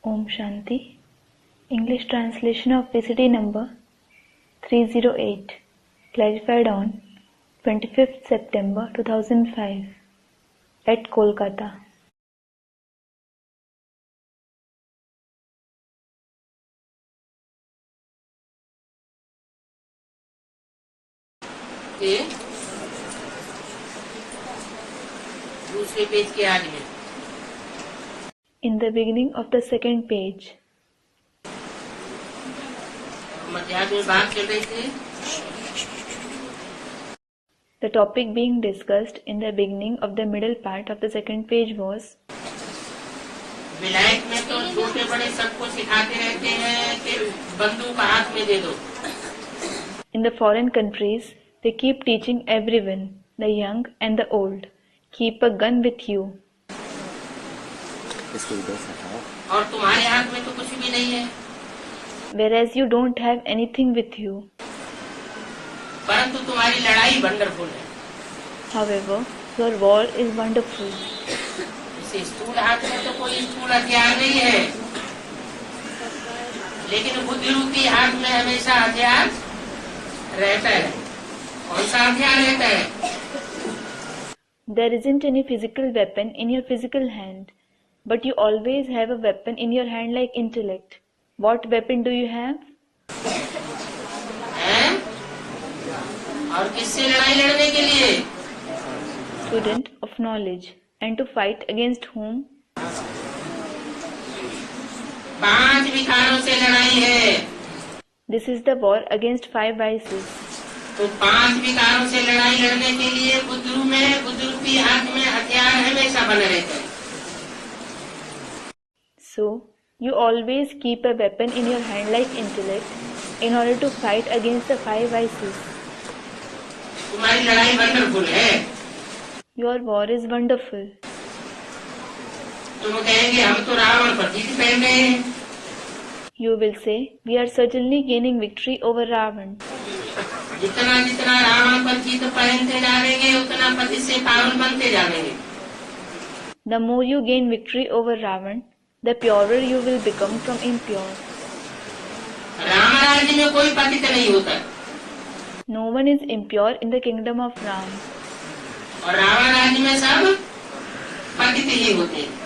Om Shanti. English translation of VCD number 308, clarified on 25th September 2005 at Kolkata. दूसरे page के आगे में In the beginning of the second page. मध्याह्न में बात चल रही थी। The topic being discussed in the beginning of the middle part of the second page was विलायत में तो छोटे बड़े सबको सिखाते रहते हैं कि बंदूक हाथ में दे दो। In the foreign countries, they keep teaching everyone, the young and the old, keep a gun with you. और तुम्हारे हाथ में तो कुछ भी नहीं है। Whereas you don't have anything with you. परंतु तुम्हारी लड़ाई वंडरफुल है। However, your war is wonderful. इस स्थूल हाथ में तो कोई स्थूल हथियार नहीं है, लेकिन बुद्धि रूपी हाथ में हमेशा हथियार रहता है। कौन सा हथियार रहता है? There isn't any physical weapon in your physical hand, but you always have a weapon in your hand like intellect. What weapon do you have? हैं? और किससे लड़ाई लड़ने के लिए? Student of knowledge. And to fight against whom? 5 विकारों से लड़ाई है। This is the war against 5 vices. तो 5 विकारों से लड़ाई लड़ने के लिए बुद्धि हाथ में हथियार हमेशा बने रहते हैं। So, you always keep a weapon in your hand like intellect in order to fight against the 5 vices. तुम्हारी लड़ाई वंडरफुल है। Your war is wonderful. तुम कहेंगे हम तो रावण पर जीत पहन गए हैं। You will say, we are certainly gaining victory over Ravan. जितना जितना रावण पर जीत पहनते जाएंगे उतना पति से पावन बनते जाएंगे। The more you gain victory over Ravan, the purer you will become from impure. Ram राज्य में कोई पतित नहीं होता। No one is impure in the kingdom of Ram. और रावण राज्य में सब पतित ही होते हैं।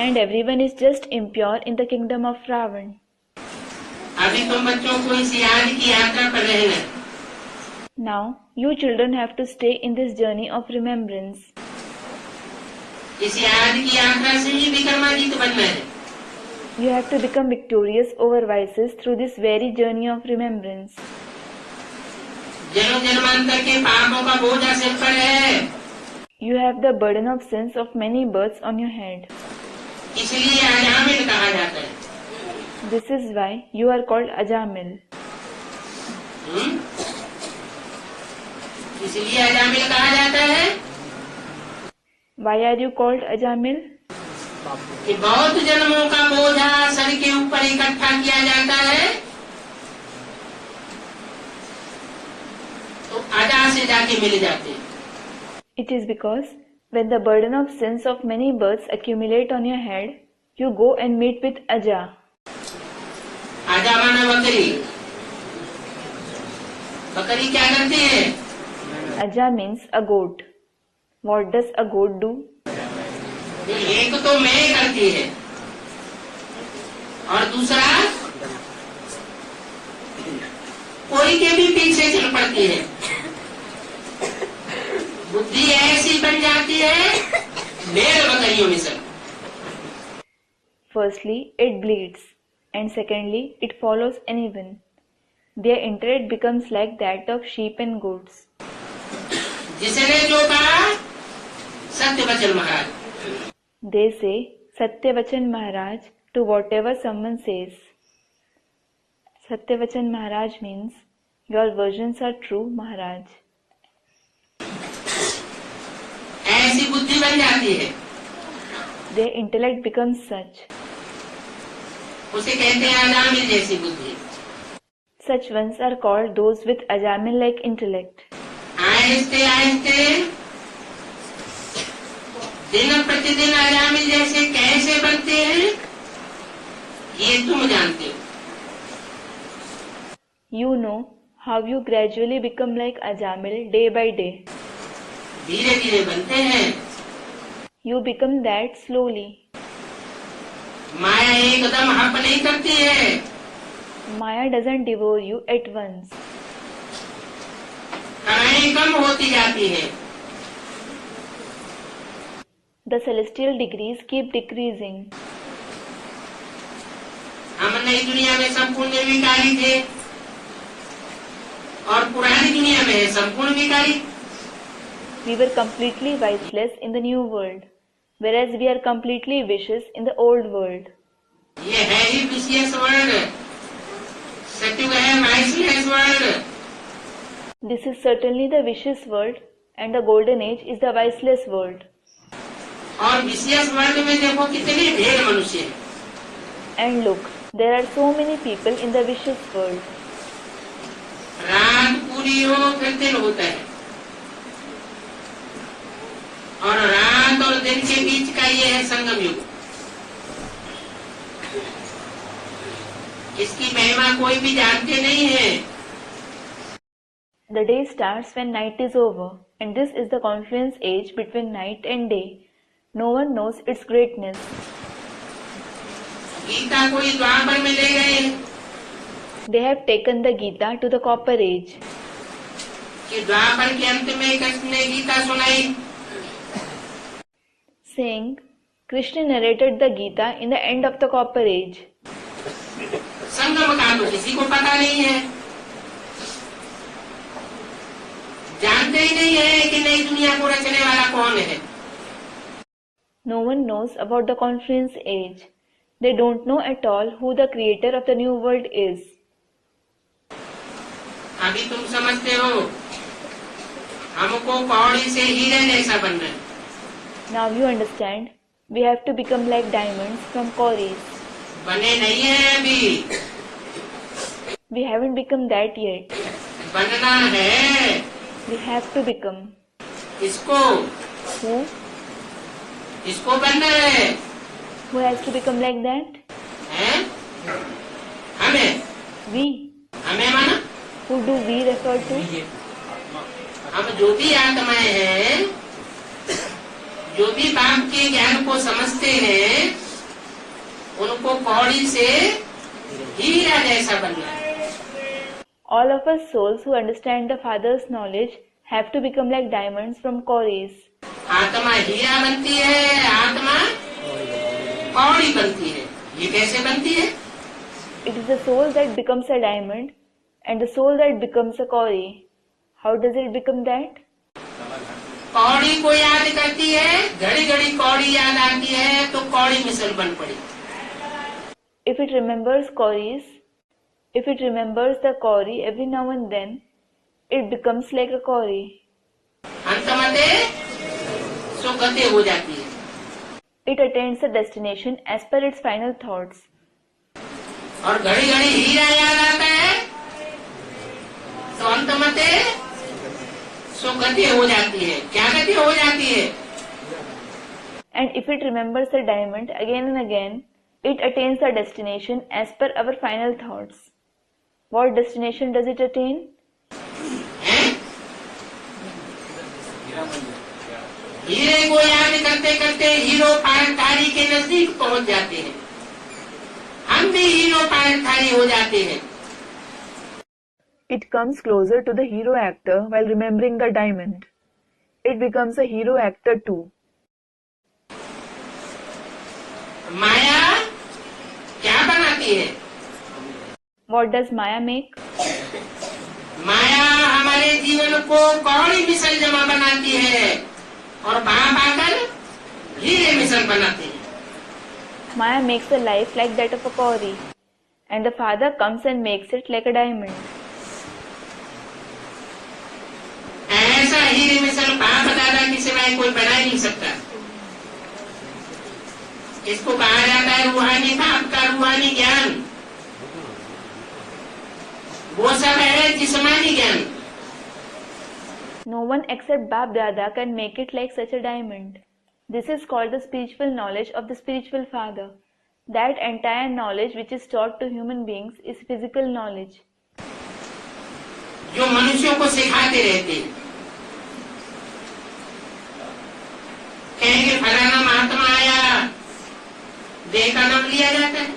And everyone is just impure in the kingdom of Ravan. अभी तुम बच्चों को इस याद की यात्रा पर रहना। Now, you children have to stay in this journey of remembrance. इस याद की यात्रा से ही विक्रमादित्य बनना है। You have to become victorious over vices through this very journey of remembrance. जन्म जन्मांतर के पापों का बोझ सिर पर है। You have the burden of sins of many births on your head. इसलिए अजामिल कहा जाता है। This is why you are called Ajamil. इसलिए अजामिल कहा जाता है। Why are you called Ajamil? कि बहुत जन्मों का बोझा सर के ऊपर इकट्ठा किया जाता है, तो अजा से जाके मिल जाते हैं। It is because when the burden of sins of many births accumulate on your head, you go and meet with Aja. आजा माना बकरी। बकरी क्या करती है? Aja means a goat. What does a goat do? एक तो मैं करती है और दूसरा कोई के भी पीछे चल पड़ती है। बुद्धि ऐसी बन जाती है ढेर बकरियों में से। Firstly, it bleeds, and secondly, it follows anyone. Their intellect becomes like that of sheep and goats. जिसने जो कहा सत्यवचन महाराज। They say Satyavachan Maharaj to whatever someone says. Satyavachan Maharaj means your versions are true, Maharaj. ऐसी बुद्धि बन जाती है। Their intellect becomes such. उसे कहते हैं अजामिल जैसी बुद्धि। Such ones are called those with Ajamil-like intellect. आहिस्ते आहिस्ते दिन प्रतिदिन अजामिल जैसे कैसे बनते हैं ये तुम जानते हो। You know how you gradually become like Ajamil day by day. धीरे धीरे बनते हैं। You become that slowly. माया एकदम हप नहीं करती है। Maya doesn't devour you at once. कड़ाई कम होती जाती है। The celestial degrees keep decreasing. हम नई दुनिया में संपूर्ण निर्विकारी थे और पुरानी दुनिया में है संपूर्ण विकारी। We were completely viceless in the new world, whereas we are completely vicious in the old world. ये है ही विशेष वर्ल्ड, सत्युग है viceless world. This is certainly the vicious world, and the golden age is the viceless world. और विशेष world में देखो कितने ढेर मनुष्य हैं। And look, there are so many people in the vicious world. रात पूरी हो फिर दिन होता है, और रात और दिन के बीच का ये है संगम युग। इसकी महिमा कोई भी जानते नहीं है। The day starts when night is over, and this is the confluence age between night and day. No one knows its greatness. Gita कोई द्वापर में ले गए They have taken the Gita to the Copper Age. कि द्वापर के अंत में कृष्ण ने गीता सुनाई। Saying, Krishna narrated the Gita in the end of the Copper Age. संगम का तो किसी को पता नहीं है, जानते ही नहीं है कि नई दुनिया को रचने वाला कौन है। No one knows about the Confluence Age. They don't know at all who the creator of the new world is. अभी तुम समझते हो हमको कौड़ी से हीरे जैसा बनना है। Now you understand, we have to become like diamonds from cowries. बने नहीं है अभी, We haven't become that yet. बनना है। We have to become. इसको Who? इसको बनना है। Who has to become like that? हैं? हमें We. हमें माना Who do we refer to? हम जो भी आत्माएं हैं, जो भी बाप के ज्ञान को समझते हैं, उनको कौड़ी से हीरा जैसा बनना है। All of us souls who understand the Father's knowledge have to become like diamonds from cowries. आत्मा हीरा बनती है, आत्मा कौड़ी बनती है। ये कैसे बनती है? It is the soul that becomes a diamond and the soul that becomes a cowrie. How does it become that? कौड़ी को याद करती है, घड़ी घड़ी कौड़ी याद आती है तो कौड़ी मिसल बन पड़ी। If it remembers cowries, if it remembers the cowrie every now and then, it becomes like a cowrie. अंतमते सुगति हो जाती है। It attains the destination as per its final thoughts. और घड़ी घड़ी हीरा याद आता है तो अंतमते सुगति हो जाती है। क्या गति हो जाती है? And if it remembers the diamond again and again, it attains the destination as per our final thoughts. What destination does it attain? हैं? हीरे को याद करते करते हीरो पारकारी के नजदीक पहुंच जाते हैं। हम भी हीरो पारकारी हो जाते हैं। It comes closer to the hero actor while remembering the diamond. It becomes a hero actor too. माया क्या बनाती है? What does Maya make? माया हमारे जीवन को कौड़ी मिसल जमा बनाती है और बाप आकर हीरे मिसल बनाती है। Maya makes a life like that of a cowrie, and the Father comes and makes it like a diamond. ऐसा हीरे मिसल बाप दादा की सिवाय कोई बना ही नहीं सकता। इसको कहा जाता है रूहानी बाप का रूहानी ज्ञान। वो सब है जिस्मानी ज्ञान। No one except Bap Dada can make it like such a diamond. This is called the spiritual knowledge of the spiritual father. That entire knowledge which is taught to human beings is physical knowledge. जो मनुष्यों को सिखाते रहते हैं, कहेंगे फलाना महात्मा आया, देह का नाम लिया जाता है,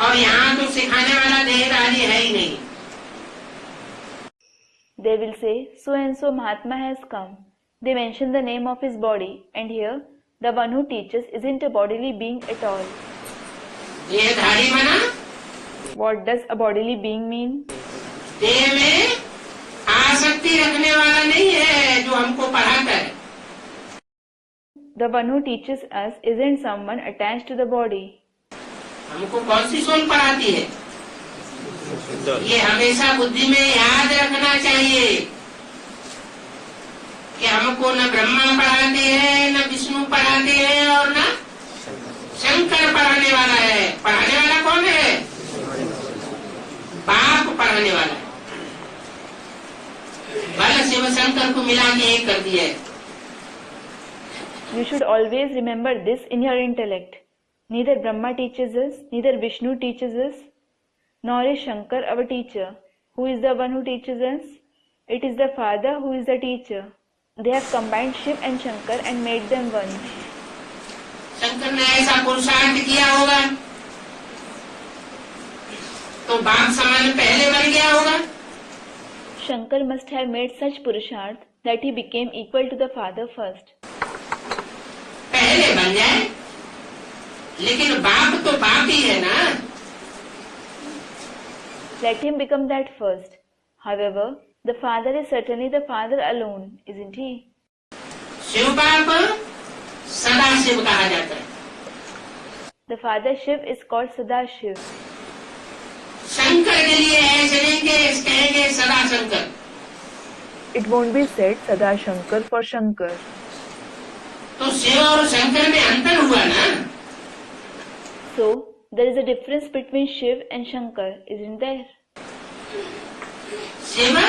और यहाँ तो सिखाने वाला देहधारी है ही नहीं। They will say, so and so Mahatma has come. They mention the name of his body, and here the one who teaches isn't a bodily being at all. देहधारी माना? What does a bodily being mean? देह में आसक्ति रखने वाला नहीं है जो हमको पढ़ाता है। The one who teaches us isn't someone attached to the body. हमको कौन सी सोल पढ़ाती है? ये हमेशा बुद्धि में याद रखना चाहिए कि हमको न ब्रह्मा पढ़ाते हैं, न विष्णु पढ़ाते हैं, और न शंकर पढ़ाने वाला है। पढ़ाने वाला कौन है? बाप पढ़ाने वाला है। भले शिव शंकर को मिला के एक कर दिया है। You should always remember this in your intellect. Neither Brahma teaches us, neither Vishnu teaches us, nor is Shankar our teacher. Who is the one who teaches us? It is the Father who is the teacher. They have combined Shiv and Shankar and made them one. Shankar ने ऐसा पुरुषार्थ किया होगा तो बाप समान पहले बन गया होगा। Shankar must have made such purusharth that he became equal to the Father first. पहले बन जाए, लेकिन बाप तो बाप ही है ना। Let him become that first. However, the Father is certainly the Father alone, isn't he? Shiv बाप सदा शिव कहा जाता है। The Father Shiv is called Sadashiv. Shankar के लिए ऐसे नहीं कि कहेंगे सदा Shankar. It won't be said Sada Shankar for Shankar. तो शिव और शंकर में अंतर हुआ ना। So, there is a difference between Shiv and Shankar, isn't there? Shiv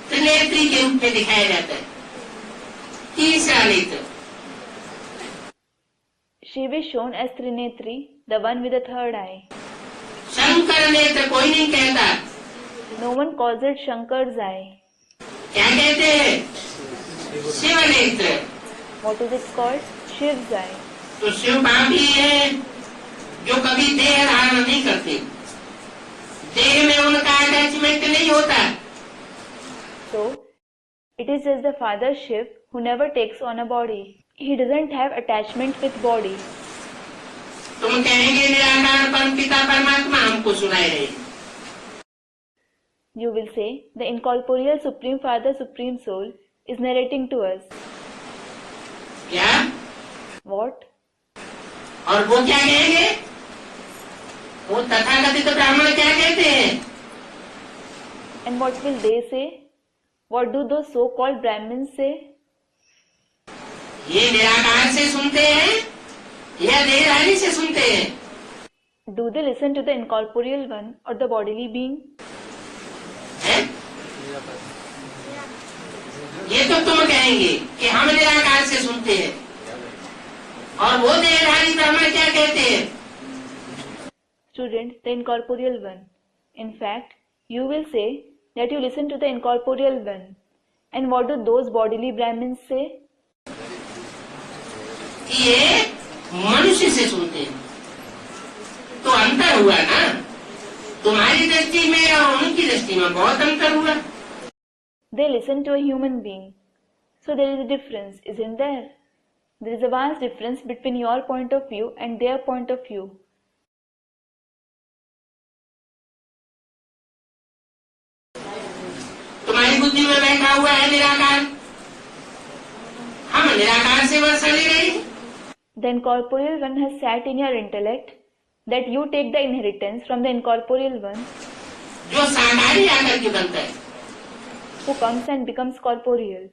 त्रिनेत्री के रूप में दिखाया जाता है, तीसरा नेत्र। Shiv is shown as Trinetri, the one with the third eye. Shankar नेत्र कोई नहीं कहता। No one calls it Shankar's eye. क्या कहते हैं? शिव नेत्र। What is it called? Shiv's eye. तो शिव बाप ही है जो कभी देह धारण नहीं करते, देह में उनका अटैचमेंट नहीं होता। So, it is just the Father Shiv who never takes on a body. He doesn't have attachment with body. तुम कहेंगे निराकार परम पिता परमात्मा हमको सुनाए रहे। You will say, the incorporeal Supreme Father, Supreme Soul is narrating to us. क्या? What? और वो क्या कहेंगे? वो तथाकथित ब्राह्मण क्या कहते हैं? And what will they say? What do those so-called Brahmins say? ये निराकार से सुनते हैं या देहधारी से सुनते हैं? Do they listen to the incorporeal one or the bodily being? है? ये तो तुम कहेंगे कि हम निराकार से सुनते हैं, और वो देहधारी ब्राह्मण क्या कहते हैं? Student, the incorporeal one. In fact, you will say that you listen to the incorporeal one. And what do those bodily Brahmins say? ये मनुष्य से सुनते हैं। तो अंतर हुआ ना, तुम्हारी दृष्टि में और उनकी दृष्टि में बहुत अंतर हुआ। They listen to a human being. So there is a difference, isn't there? There is a vast difference between your point of view and their point of view. तुम्हारी बुद्धि में बैठा हुआ है निराकार, हम निराकार से वर्षा ले रहे हैं। The incorporeal one has sat in your intellect that you take the inheritance from the incorporeal one जो साकारी आकर के बनता है। who comes and becomes corporeal.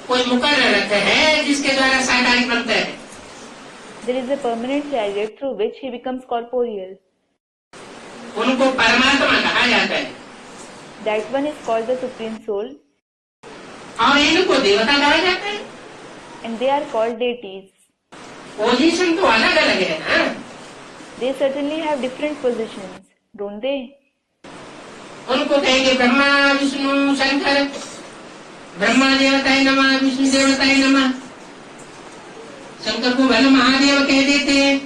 कोई मुकर्रर है जिसके द्वारा साकारी बनता है। There is a permanent chariot through which he becomes corporeal. उनको परमात्मा कहा जाता है। That one is called the Supreme Soul, और इनको देवता कहा जाता है। and they are called deities. Position तो अलग अलग है ना। They certainly have different positions, don't they? उनको कहेंगे ब्रह्मा विष्णु शंकर, ब्रह्मा देवताय नमः, विष्णु देवताय नमः। शंकर को भले महादेव कह देते हैं।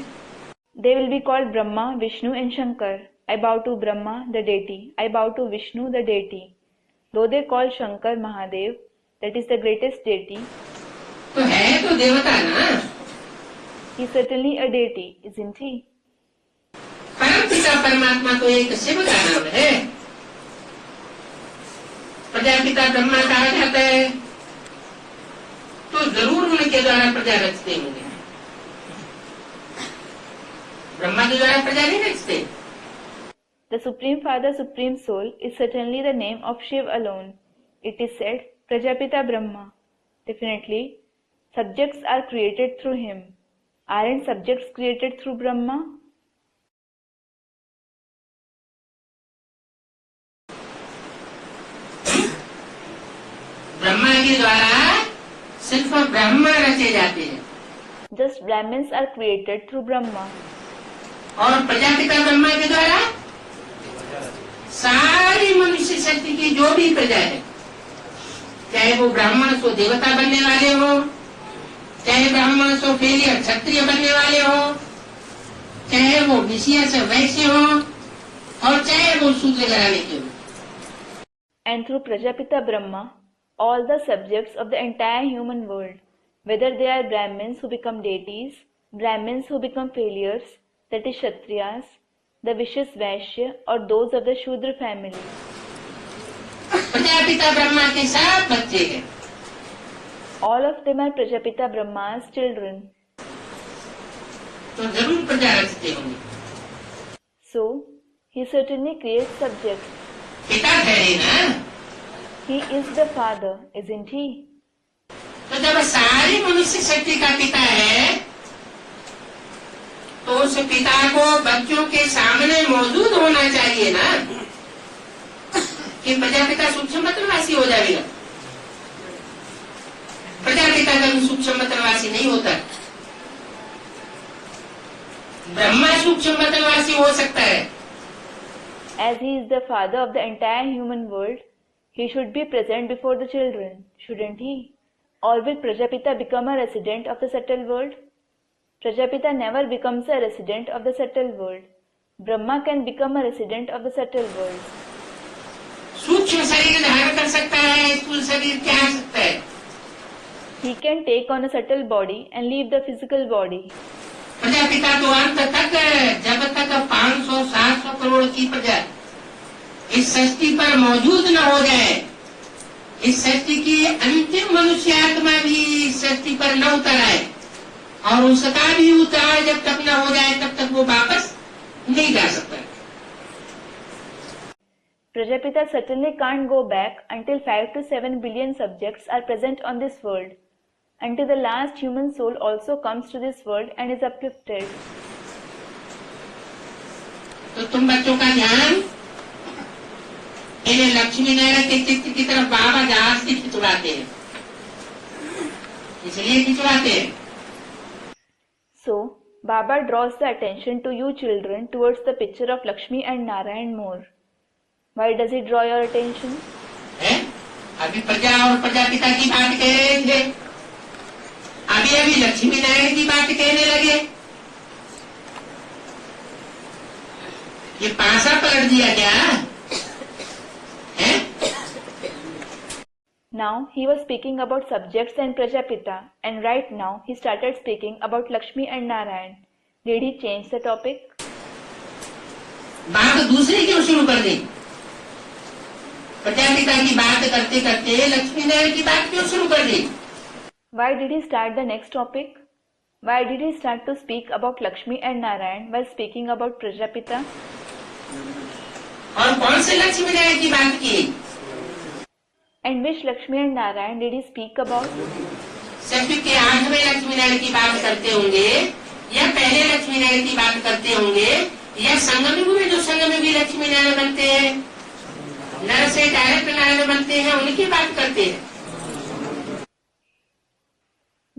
They will be called Brahma, Vishnu and Shankar. I bow to Brahma, the deity. I bow to Vishnu, the deity. Though they call Shankar Mahadev, that is the greatest deity. तो है तो देवता ना। He is certainly a deity, isn't he? परम पिता परमात्मा तो एक शिव का नाम है। प्रजापिता ब्रह्मा कहा जाता है तो जरूर उनके द्वारा प्रजा रचते होंगे। ब्रह्मा के द्वारा प्रजा नहीं रचते। The Supreme Father, Supreme Soul is certainly the name of Shiv alone. It is said, Prajapita Brahma. Definitely, subjects are created through him. Aren't subjects created through Brahma? Brahma के द्वारा सिर्फ ब्रह्मा रचे जाते हैं। Just Brahmins are created through Brahma. और प्रजापिता ब्रह्मा के द्वारा सारी मनुष्य शक्ति की जो भी प्रजा है, चाहे वो ब्राह्मण सो देवता बनने वाले हो, चाहे ब्राह्मण सो फेलियर क्षत्रिय बनने वाले हो, चाहे वो विषय से वैश्य हो, और चाहे वो शूद्र घराने के हो। And through Prajapita Brahma, all the subjects of the entire human world, whether they are Brahmins who become deities, Brahmins who become failures, that is Kshatriyas, the vicious Vaishya, or those of the Shudra family. Prajapita Brahma के सब बच्चे हैं। All of them are Prajapita Brahma's children. तो जरूर प्रजा रचते होंगे। So, he certainly creates subjects. पिता ठहरे ना। He is the father, isn't he? तो जब सारी मनुष्य शक्ति का पिता है, तो उस पिता को बच्चों के सामने मौजूद होना चाहिए ना, कि प्रजापिता सूक्ष्म मतवासी हो जाएगा। प्रजापिता कभी सूक्ष्म मतवासी नहीं होता। ब्रह्मा सूक्ष्म मतवासी हो सकता है। As he is the father of the entire human world, he should be present before the children, shouldn't he? Or will Prajapita become a resident of the subtle world? Prajapita never becomes a resident of the subtle world. Brahma can become a resident of the subtle world. सूक्ष्म शरीर धारण कर सकता है, स्थूल शरीर त्याग सकता है। He can take on a subtle body and leave the physical body. Prajapita तो अंत तक, जब तक 500-700 करोड़ की प्रजा इस सृष्टि पर मौजूद न हो जाए, इस सृष्टि की अंतिम मनुष्य आत्मा भी इस सृष्टि पर न उतर आए, और उसका भी उतार जब तक न हो जाए, तब तक वो वापस नहीं जा सकता। Prajapita certainly can't go back until 5 to 7 billion subjects are present on this world, until the last human soul also comes to this world and is uplifted. तो तुम बच्चों का ध्यान इन्हें लक्ष्मी नारायण के चित्र की तरफ बाबा जहाज से खिंचवाते हैं, इसलिए खिंचवाते हैं। So, Baba draws the attention to you children towards the picture of Lakshmi and Narayan more. Why does he draw your attention? है? अभी प्रजा और प्रजापिता की बात कह रहे थे, अभी लक्ष्मी नारायण की बात कहने लगे। ये पासा पलट दिया क्या है? Now he was speaking about subjects and Prajapita, and right now he started speaking about Lakshmi and Narayan. Did he change the topic? बात दूसरी क्यों शुरू कर दी? प्रजापिता की बात करते करते लक्ष्मी नारायण की बात क्यों शुरू कर दी? Why did he start the next topic? Why did he start to speak about Lakshmi and Narayan while speaking about Prajapita? और कौन से लक्ष्मी नारायण की बात की? And which Lakshmi and Narayan did he speak about? सभी के 8वें लक्ष्मी नारायण की बात करते होंगे, या पहले लक्ष्मी नारायण की बात करते होंगे, या संगम युग में जो संगम में भी लक्ष्मी नारायण बनते हैं, नर से डायरेक्ट नारायण बनते हैं, उनकी बात करते हैं।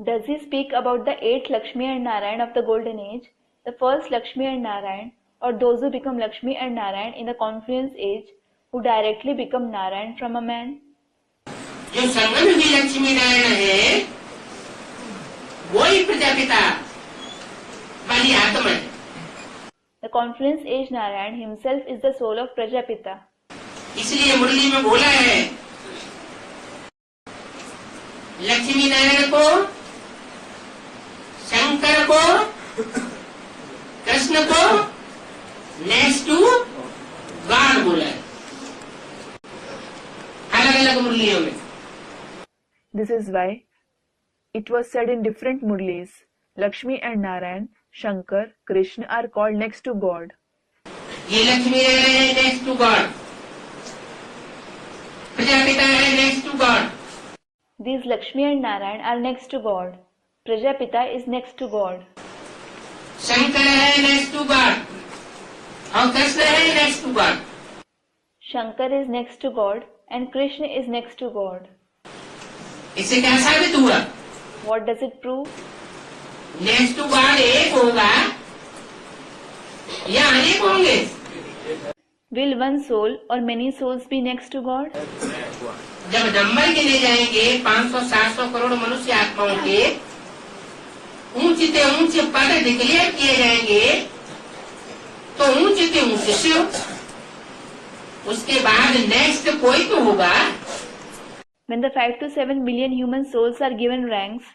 Does he speak about the 8 Lakshmi and Narayan of the golden age, the first Lakshmi and Narayan, or those who become Lakshmi and Narayan in the confluence age, who directly become Narayan from a man? जो संगम युगी लक्ष्मी नारायण है वही प्रजापिता वाली आत्मा है। The confluence age Narayan himself is the soul of Prajapita. इसलिए मुरली में बोला है लक्ष्मी नारायण को, शंकर को, कृष्ण को नेक्स्ट टू गॉड बोला है अलग अलग मुरलियों में। This is why it was said in different murlis, Lakshmi and Narayan, Shankar, Krishna are called next to God. ये लक्ष्मी नारायण है नेक्स्ट टू गॉड, प्रजापिता है next to God. These Lakshmi and Narayan are next to God. Prajapita is next to God. Shankar है next to God और कृष्ण है next to God. Shankar is next to God and Krishna is next to God. इससे क्या साबित हुआ? What does it prove? Next to God एक होगा या अनेक होंगे? Will one soul or many souls be next to God? जब नंबर गिने जाएंगे 500-700 करोड़ मनुष्य आत्माओं के ऊंचे से ऊंचे पद डिक्लेयर किए जाएंगे तो ऊंचे से ऊंचे शिव, उसके बाद नेक्स्ट कोई तो होगा। When the 5 to 7 billion human souls are given ranks,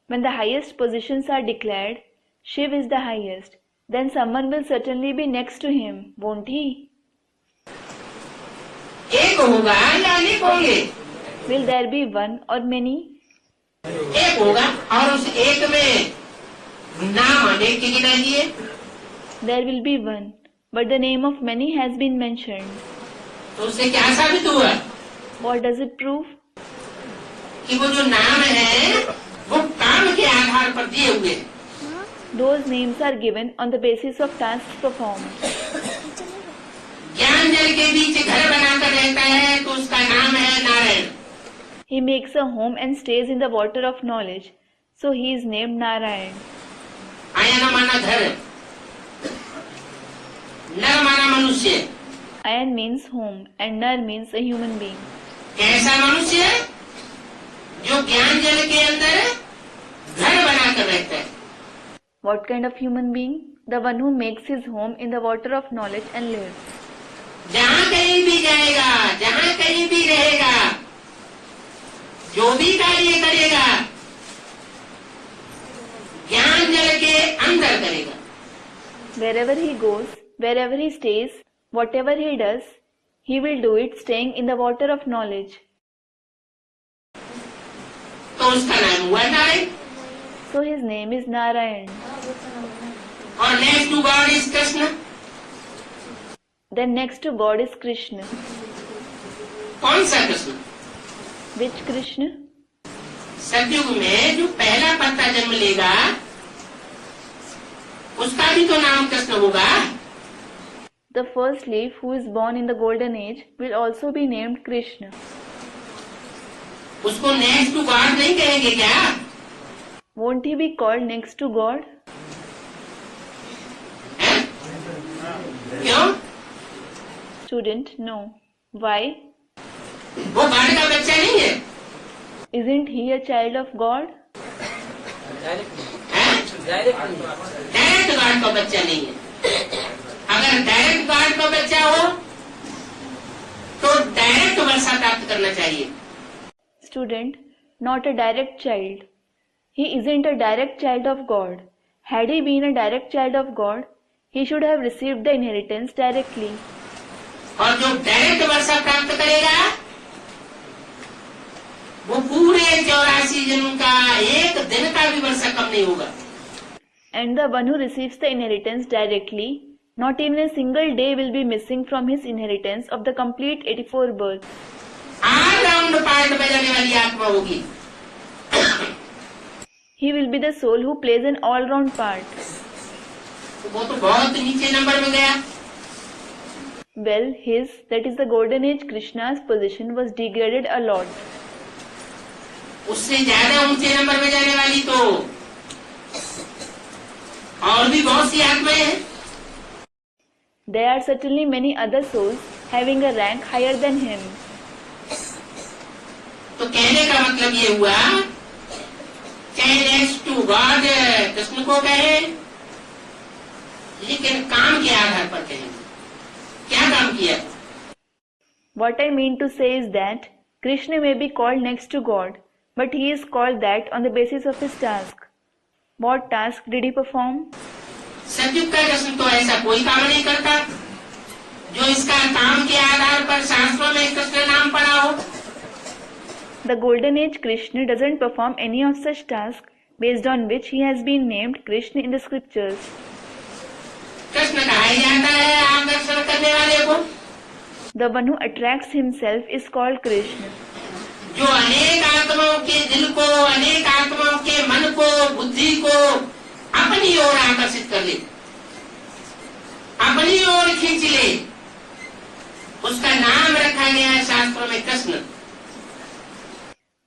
when the highest positions are declared, Shiv is the highest, then someone will certainly be next to him, won't he? एक होगा या अनेक होंगे? Will there be one or many? एक होगा और उस एक में नाम अनेक के गिनाइए। There will be one, but the name of many has been mentioned. तो उससे क्या साबित हुआ? What does it prove? कि वो जो नाम है वो काम के आधार पर दिए हुए। Those names are given on the basis of tasks performed. ज्ञान जल के बीच घर बनाकर रहता है तो उसका नाम है Narayan. He makes a home and stays in the water of knowledge, so he is named Narayan. Ion माना घर, नर माना मनुष्य। Ayan means home and Nar means a human being. कैसा मनुष्य? जो ज्ञान जल के अंदर घर बनाकर रहता है। What kind of human being? The one who makes his home in the water of knowledge and lives. जहाँ कहीं भी जाएगा, जहाँ कहीं भी रहेगा, जो भी कार्य करेगा ज्ञान जल के अंदर करेगा। Wherever he goes, wherever he stays, whatever he does, he will do it staying in the water of knowledge. तो उसका नाम हुआ Narayan. So his name is Narayan. और next to God is Krishna. Then next to God is Krishna. कौन सा Krishna? Which Krishna? सतयुग में जो पहला पत्ता जन्म लेगा उसका भी तो नाम कृष्ण होगा। The first leaf who is born in the golden age will also be named Krishna. उसको नेक्स्ट टू गॉड नहीं कहेंगे क्या? Won't he be called next to God? है? क्यों? Student, no. Why? वो गॉड का बच्चा नहीं है। Isn't he a child of God? Direct God का बच्चा नहीं है। अगर डायरेक्ट गॉड का बच्चा हो तो डायरेक्ट वर्षा प्राप्त करना चाहिए। Student, not a direct child. He isn't a direct child of God. Had he been a direct child of God, he should have received the inheritance directly. और जो डायरेक्ट वर्षा प्राप्त करेगा वो पूरे 84 जन्म का एक दिन का भी वर्षा कम नहीं होगा। And the one who receives the inheritance directly, not even a single day will be missing from his inheritance of the complete 84 births. All round part बजाने वाली आत्मा होगी। He will be the soul who plays an all-round part. वो तो बहुत नीचे number में गया। Well, that is the golden age Krishna's position was degraded a lot. उससे ज्यादा ऊंचे नंबर पे जाने वाली तो और भी बहुत सी आत्माएं हैं। There are certainly many other souls having a rank higher than him. तो कहने का मतलब ये हुआ, चाहे नेक्स्ट टू गॉड कृष्ण को कहे, लेकिन काम के आधार पर कहेंगे। क्या काम किया? What I mean to say is that Krishna may be called next to God, but he is called that on the basis of his task. What task did he perform? सतयुग का कृष्ण तो ऐसा कोई काम नहीं करता जो इसका काम के आधार पर शास्त्रों में कृष्ण नाम पड़ा हो। The Golden Age Krishna doesn't perform any of such tasks based on which he has been named Krishna in the scriptures. Krishna कहा जाता है आकर्षण करने वाले को। The one who attracts himself is called Krishna. जो अनेक आत्माओं के दिल को, अनेक आत्माओं के मन को, बुद्धि को अपनी ओर आकर्षित कर ले, अपनी ओर खींच ले, उसका नाम रखा गया है शास्त्रों में Krishna.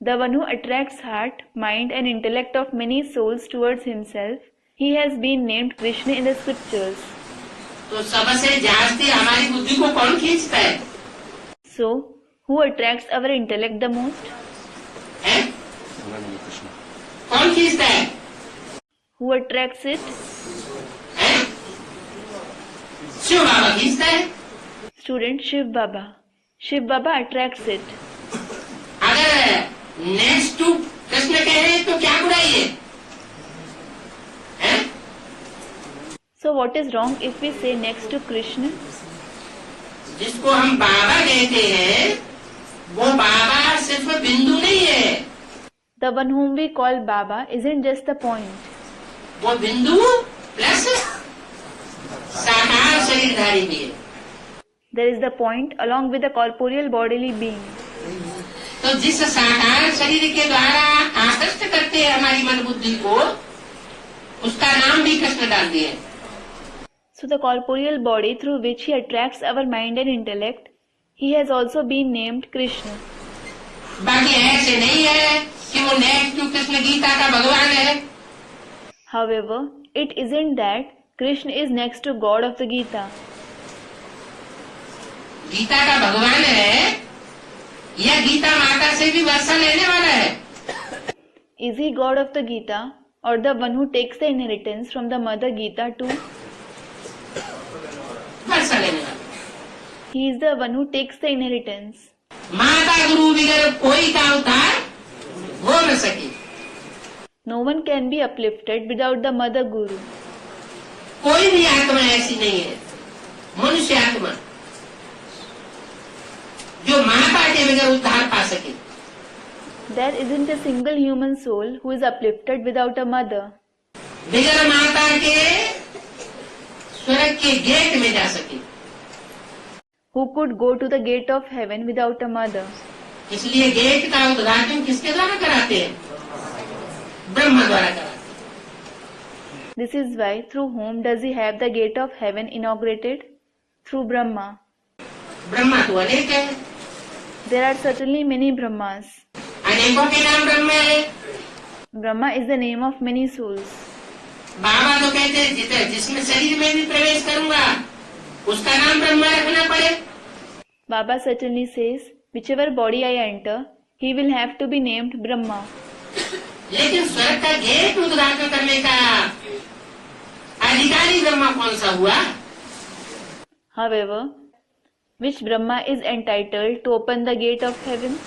The one who attracts heart, mind and intellect of many souls towards himself, he has been named Krishna in the scriptures. तो सबसे जास्ती हमारी बुद्धि को कौन खींचता है? So, who attracts our intellect the most? है? कौन खींचता है? Who attracts it? है? शिव बाबा खींचता है। Student Shiv Baba. Shiv Baba attracts it. अगर नेक्स्ट टू कृष्ण कहे तो क्या बुराई है? है? So what is wrong if we say next to Krishna? जिसको हम बाबा कहते हैं वो बाबा सिर्फ बिंदु नहीं है। The one whom we call Baba isn't just the point. वो बिंदु प्लस साकार शरीरधारी भी है। There is the point along with the corporeal bodily being. तो जिस साकार शरीर के द्वारा आकृष्ट करते हैं हमारी मन बुद्धि को, उसका नाम भी कृष्ण डाल दिए। So the corporeal body through which he attracts our mind and intellect, he has also been named Krishna. बाकी ऐसे नहीं है कि वो नेक्स्ट टू कृष्ण गीता का भगवान है। However, it isn't that Krishna is next to God of the Gita. Gita का भगवान है या गीता माता से भी वर्षा लेने वाला है? Is he God of the Gita or the one who takes the inheritance from the mother Gita too? वर्षा लेने वाला। He is the one who takes the inheritance. माता गुरु बगैर कोई का उद्धार हो न सके। No one can be uplifted without the mother guru. कोई भी आत्मा ऐसी नहीं है, मनुष्य आत्मा, जो माता के बगैर उद्धार पा सके। There isn't a single human soul who is uplifted without a mother. बगैर माता के स्वर्ग के गेट में जा सके। Who could go to the gate of heaven without a mother? इसलिए गेट का उद्घाटन किसके द्वारा कराते हैं? ब्रह्मा द्वारा कराते हैं। This is why through whom does he have the gate of heaven inaugurated? Through Brahma. Brahma तो अनेक है, There are certainly many Brahmas. अनेकों के नाम ब्रह्मा है। Brahma is the name of many souls. बाबा तो कहते हैं जिसमें शरीर में भी प्रवेश करूंगा उसका नाम ब्रह्मा रखना पड़े। Baba certainly says, whichever body I enter, he will have to be named Brahma. लेकिन स्वर्ग का गेट उद्घाटन करने का अधिकारी ब्रह्मा कौन सा हुआ? However, which Brahma is entitled to open the gate of heaven?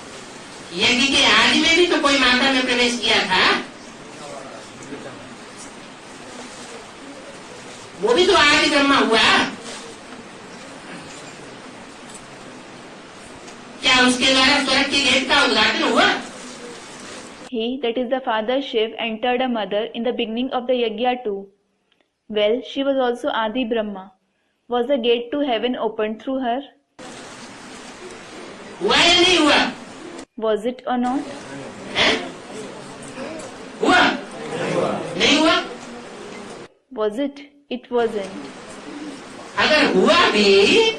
यज्ञ के आदि में भी तो कोई माता में प्रवेश किया था, वो भी तो आदि ब्रह्मा हुआ। क्या उसके द्वारा स्वर्ग के गेट का उद्घाटन हुआ? He, that is the father Shiv, entered a mother in the beginning of the yajna too. Well, she was also Adi Brahma. Was the gate to heaven opened through her? हुआ या नहीं हुआ? Was it or not? है? हुआ? नहीं हुआ? Was it? It wasn't. अगर हुआ भी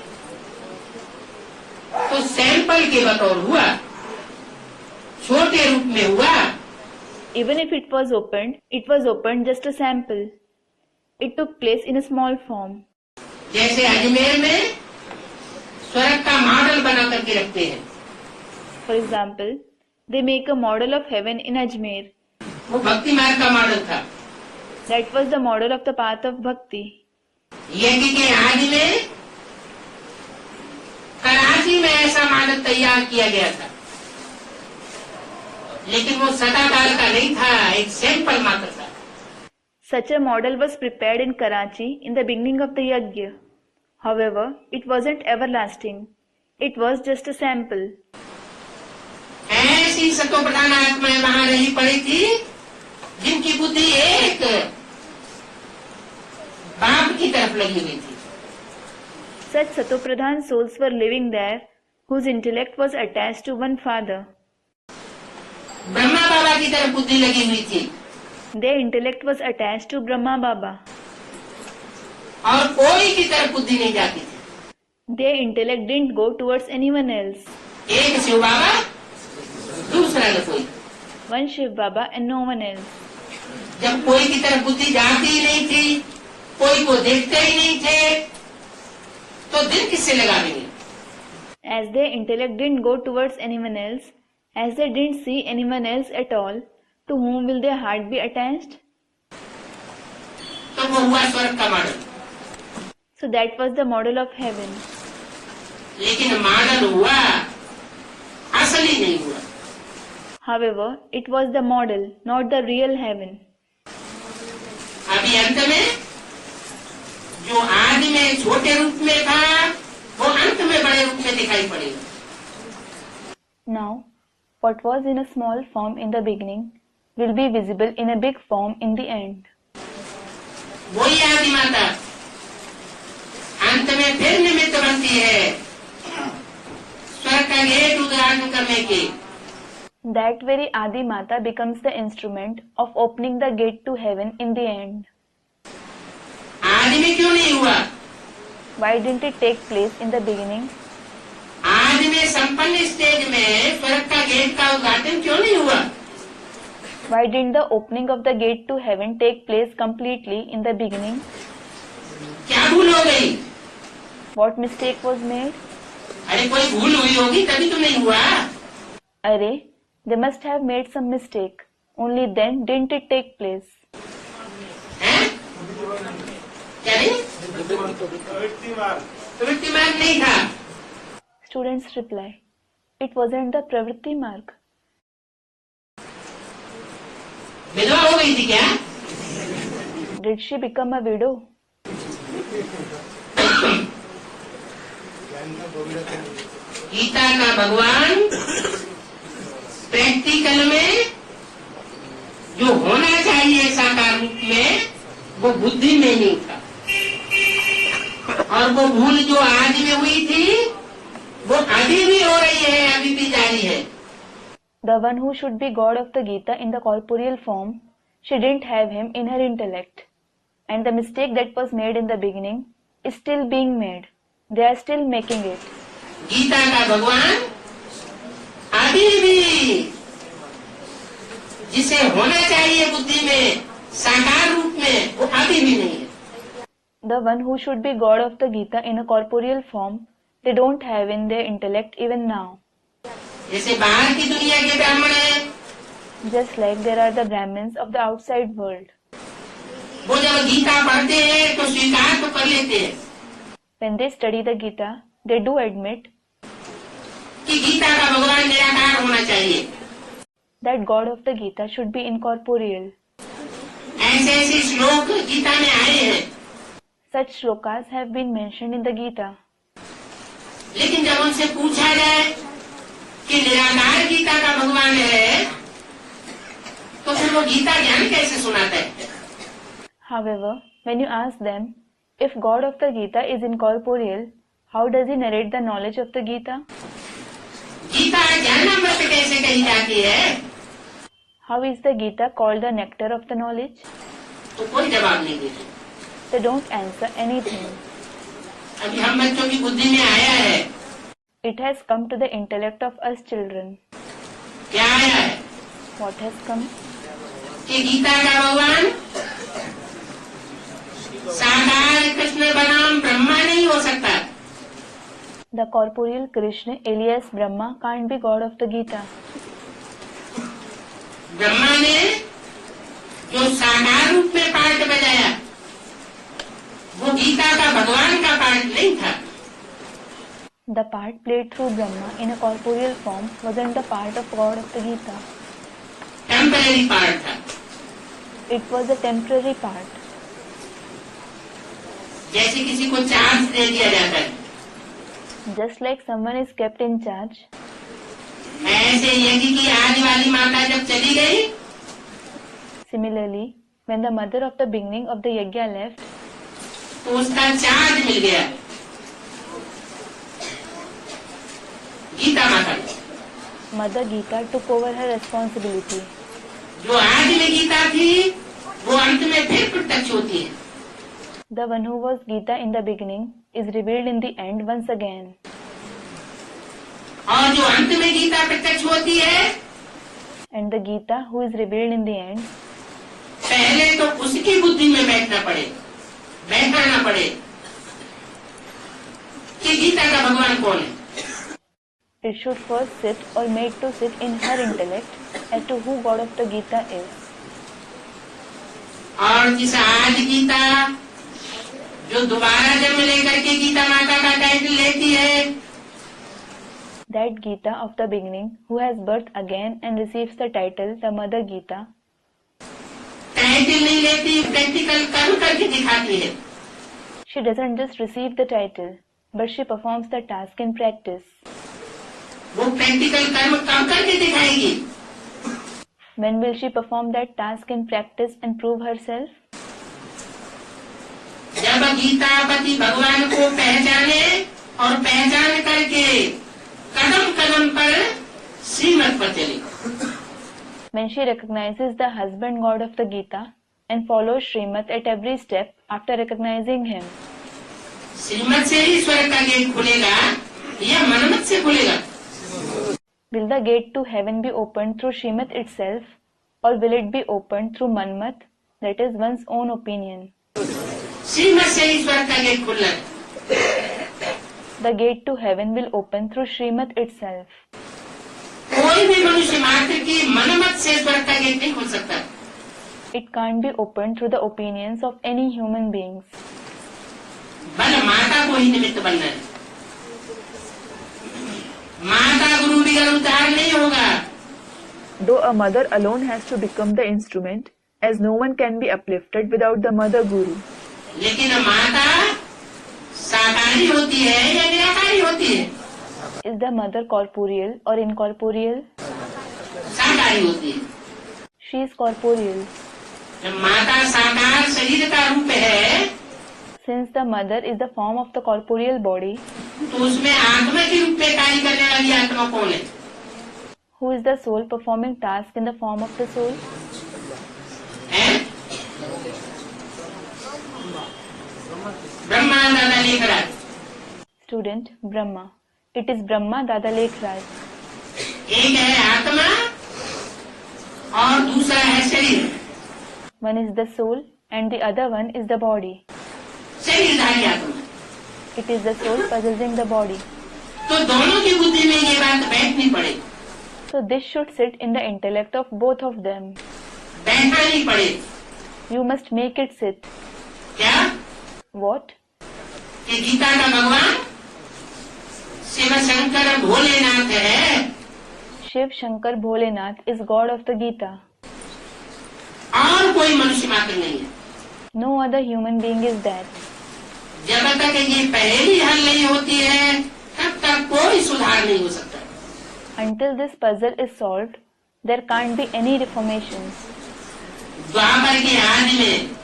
तो सैंपल के बतौर हुआ, छोटे रूप में हुआ, Even if it was opened just a sample. It took place in a small form. जैसे अजमेर में स्वर्ग का मॉडल बना करके रखते हैं, For example, they make a model of heaven in Ajmer. वो भक्ति मार्ग का मॉडल था। That was the model of the path of bhakti. यज्ञ के आदि में कराची में ऐसा मॉडल तैयार किया गया था, लेकिन वो सदाकाल का नहीं था, एक सैंपल मात्र था। Such a model was prepared in Karachi in the beginning of the yajna. However, it wasn't everlasting. It was just a sample. ऐसी सतो प्रधान आत्माएं वहां रही पड़ी थी जिनकी बुद्धि एक बाप की तरफ लगी हुई थी। Such Satopradhan souls were living there whose intellect was attached to one father. Brahma बाबा की तरफ बुद्धि लगी हुई थी Their intellect was attached to Brahma Baba. और कोई की तरफ बुद्धि नहीं जाती थी। Their intellect didn't go towards anyone else. एक शिव बाबा, दूसरा न कोई। One Shiv Baba and no one else. जब कोई की तरफ बुद्धि जाती ही नहीं थी, कोई को देखते ही नहीं थे, तो दिल किससे लगाएंगे? As their intellect didn't go towards anyone else, as they didn't see anyone else at all, to whom will their heart be attached? तो वो हुआ स्वर्ग का model. So that was the model of heaven. लेकिन model हुआ, असली नहीं हुआ। However, it was the model, not the real heaven. अभी अंत में जो आदि में छोटे रूप में था, वो अंत में बड़े रूप में दिखाई पड़ेगा। Now, what was in a small form in the beginning will be visible in a big form in the end. वही आदि माता अंत में फिर निमित्त बनती है स्वर्ग का गेट उद्घाटन करने की। That very Adi Mata becomes the instrument of opening the gate to heaven in the end. आदि में क्यों नहीं हुआ? Why didn't it take place in the beginning? आदि में संपन्न स्टेज में स्वर्ग का गेट का उद्घाटन क्यों नहीं हुआ? Why didn't the opening of the gate to heaven take place completely in the beginning? क्या भूल हो गई? What mistake was made? अरे कोई भूल हुई होगी तभी तो नहीं हुआ। Array, they must have made some mistake. Only then didn't it take place. हैं? क्या नहीं? प्रवृत्ति मार्ग नहीं था। Students reply, it wasn't the Pravritti Marg. विधवा हो गई थी क्या? Did she become a widow? Gita का भगवान प्रैक्टिकल में जो होना चाहिए साकार रूप में, वो बुद्धि में नहीं था, और वो भूल जो आदि में हुई थी वो अभी भी हो रही है, अभी भी जारी है। The one who should be God of the Gita in the corporeal form, she didn't have him in her intellect. And the mistake that was made in the beginning is still being made. They are still making it. Gita का भगवान अभी भी जिसे होना चाहिए बुद्धि में साकार रूप में, वो अभी भी नहीं है। The one who should be God of the Gita in a corporeal form, they don't have in their intellect even now. जैसे बाहर की दुनिया के ब्राह्मण है, Just like there are the Brahmins of the outside world. वो जब गीता पढ़ते हैं तो स्वीकार तो कर लेते हैं When they study the Gita, they do admit कि गीता का भगवान निराकार होना चाहिए। that God of the Gita should be incorporeal. ऐसे ऐसे श्लोक गीता में आए हैं, Such shlokas have been mentioned in the Gita. लेकिन जब उनसे पूछा जाए कि निराकार गीता का भगवान है, तो फिर वो गीता ज्ञान कैसे सुनाता है? However, when you ask them, if God of the Gita is incorporeal, how does he narrate the knowledge of the Gita? Gita ज्ञानामृत कैसे कही जाती है? How is the Gita called the nectar of the knowledge? तो कोई जवाब नहीं देते। They don't answer anything. अभी हम बच्चों की बुद्धि में आया है, It has come to the intellect of us children. क्या आया है? What has come? कि गीता का भगवान साकार कृष्ण बनाम ब्रह्मा नहीं हो सकता। The corporeal Krishna alias Brahma can't be God of the Gita. Brahma ने जो साकार रूप में पार्ट बजाया वो गीता का भगवान का पार्ट नहीं था। The part played through Brahma in a corporeal form wasn't the part of God of the Gita. Temporary part था। It was a temporary part. जैसे किसी को चार्ज दे दिया जाता है, Just like someone is kept in charge, ऐसे यज्ञ की आदि वाली माता जब चली गई similarly, when the mother of the beginning of the yajna left, तो उसका चार्ज मिल गया गीता माता को। Mother Gita took over her responsibility. जो आदि में गीता थी वो अंत में फिर प्रत्यक्ष होती है। The one who was Gita in the beginning is revealed in the end once again. और जो अंत में गीता प्रत्यक्ष होती है And the Gita who is revealed in the end, पहले तो उसकी बुद्धि में बैठना पड़े कि गीता का भगवान कौन है। it should first sit or made to sit in her intellect as to who God of the Gita is. और जिस आज गीता जो दोबारा जन्म लेकर के गीता माता का टाइटल लेती है, That Gita of the beginning who has birth again and receives the title the Mother Gita, title नहीं लेती, प्रैक्टिकल कर्म करके दिखाती है। she doesn't just receive the title, but she performs the task in practice. वो practical कर्म कब करके दिखाएगी? When will she perform that task in practice and prove herself? जब गीतापति भगवान को पहचाने और पहचान करके कदम कदम पर श्रीमत पर चले। When she recognizes the husband God of the Gita and follows Srimad at every step after recognizing him. श्रीमत से ही स्वर्ग का गेट खुलेगा या मनमत से खुलेगा? Will the gate to heaven be opened through Srimad itself, or will it be opened through Manmat? That is one's own opinion. श्रीमत से ही स्वर्ग का गेट खुलना है। The gate to heaven will open through Srimad itself. कोई भी मनुष्य मात्र की मनमत से स्वर्ग का गेट नहीं खुल सकता। It can't be opened through the opinions of any human beings. बल माता को ही निमित्त बनना है। माता गुरु बिगर उद्धार नहीं होगा। Though a mother alone has to become the instrument, as no one can be uplifted without the mother guru. लेकिन माता साकारी होती है या निराकारी होती है? Is the mother corporeal or incorporeal? साकारी होती है। She is corporeal. जब माता साकार शरीर का रूप है Since the mother is the form of the corporeal body, तो उसमें आत्मा के रूप में कार्य करने वाली आत्मा कौन है? who is the soul performing task in the form of the soul? Brahma दादा Lekhraj. Student Brahma. It is Brahma Dada Lekhraj. एक है आत्मा और दूसरा है शरीर। One is the soul and the other one is the body. शरीरधारी आत्मा। It is the soul possessing the body. तो दोनों की बुद्धि में ये बात बैठनी पड़े। So this should sit in the intellect of both of them. बैठना नहीं पड़े। You must make it sit. क्या? What? कि गीता का भगवान शिव शंकर भोलेनाथ है। Shiv Shankar Bholenath is God of the Gita. और कोई मनुष्य मात्र नहीं है। No other human being is that. जब तक ये पहेली हल नहीं होती है तब तक कोई सुधार नहीं हो सकता। Until this puzzle is solved, there can't be any reformations. द्वापर के आदि में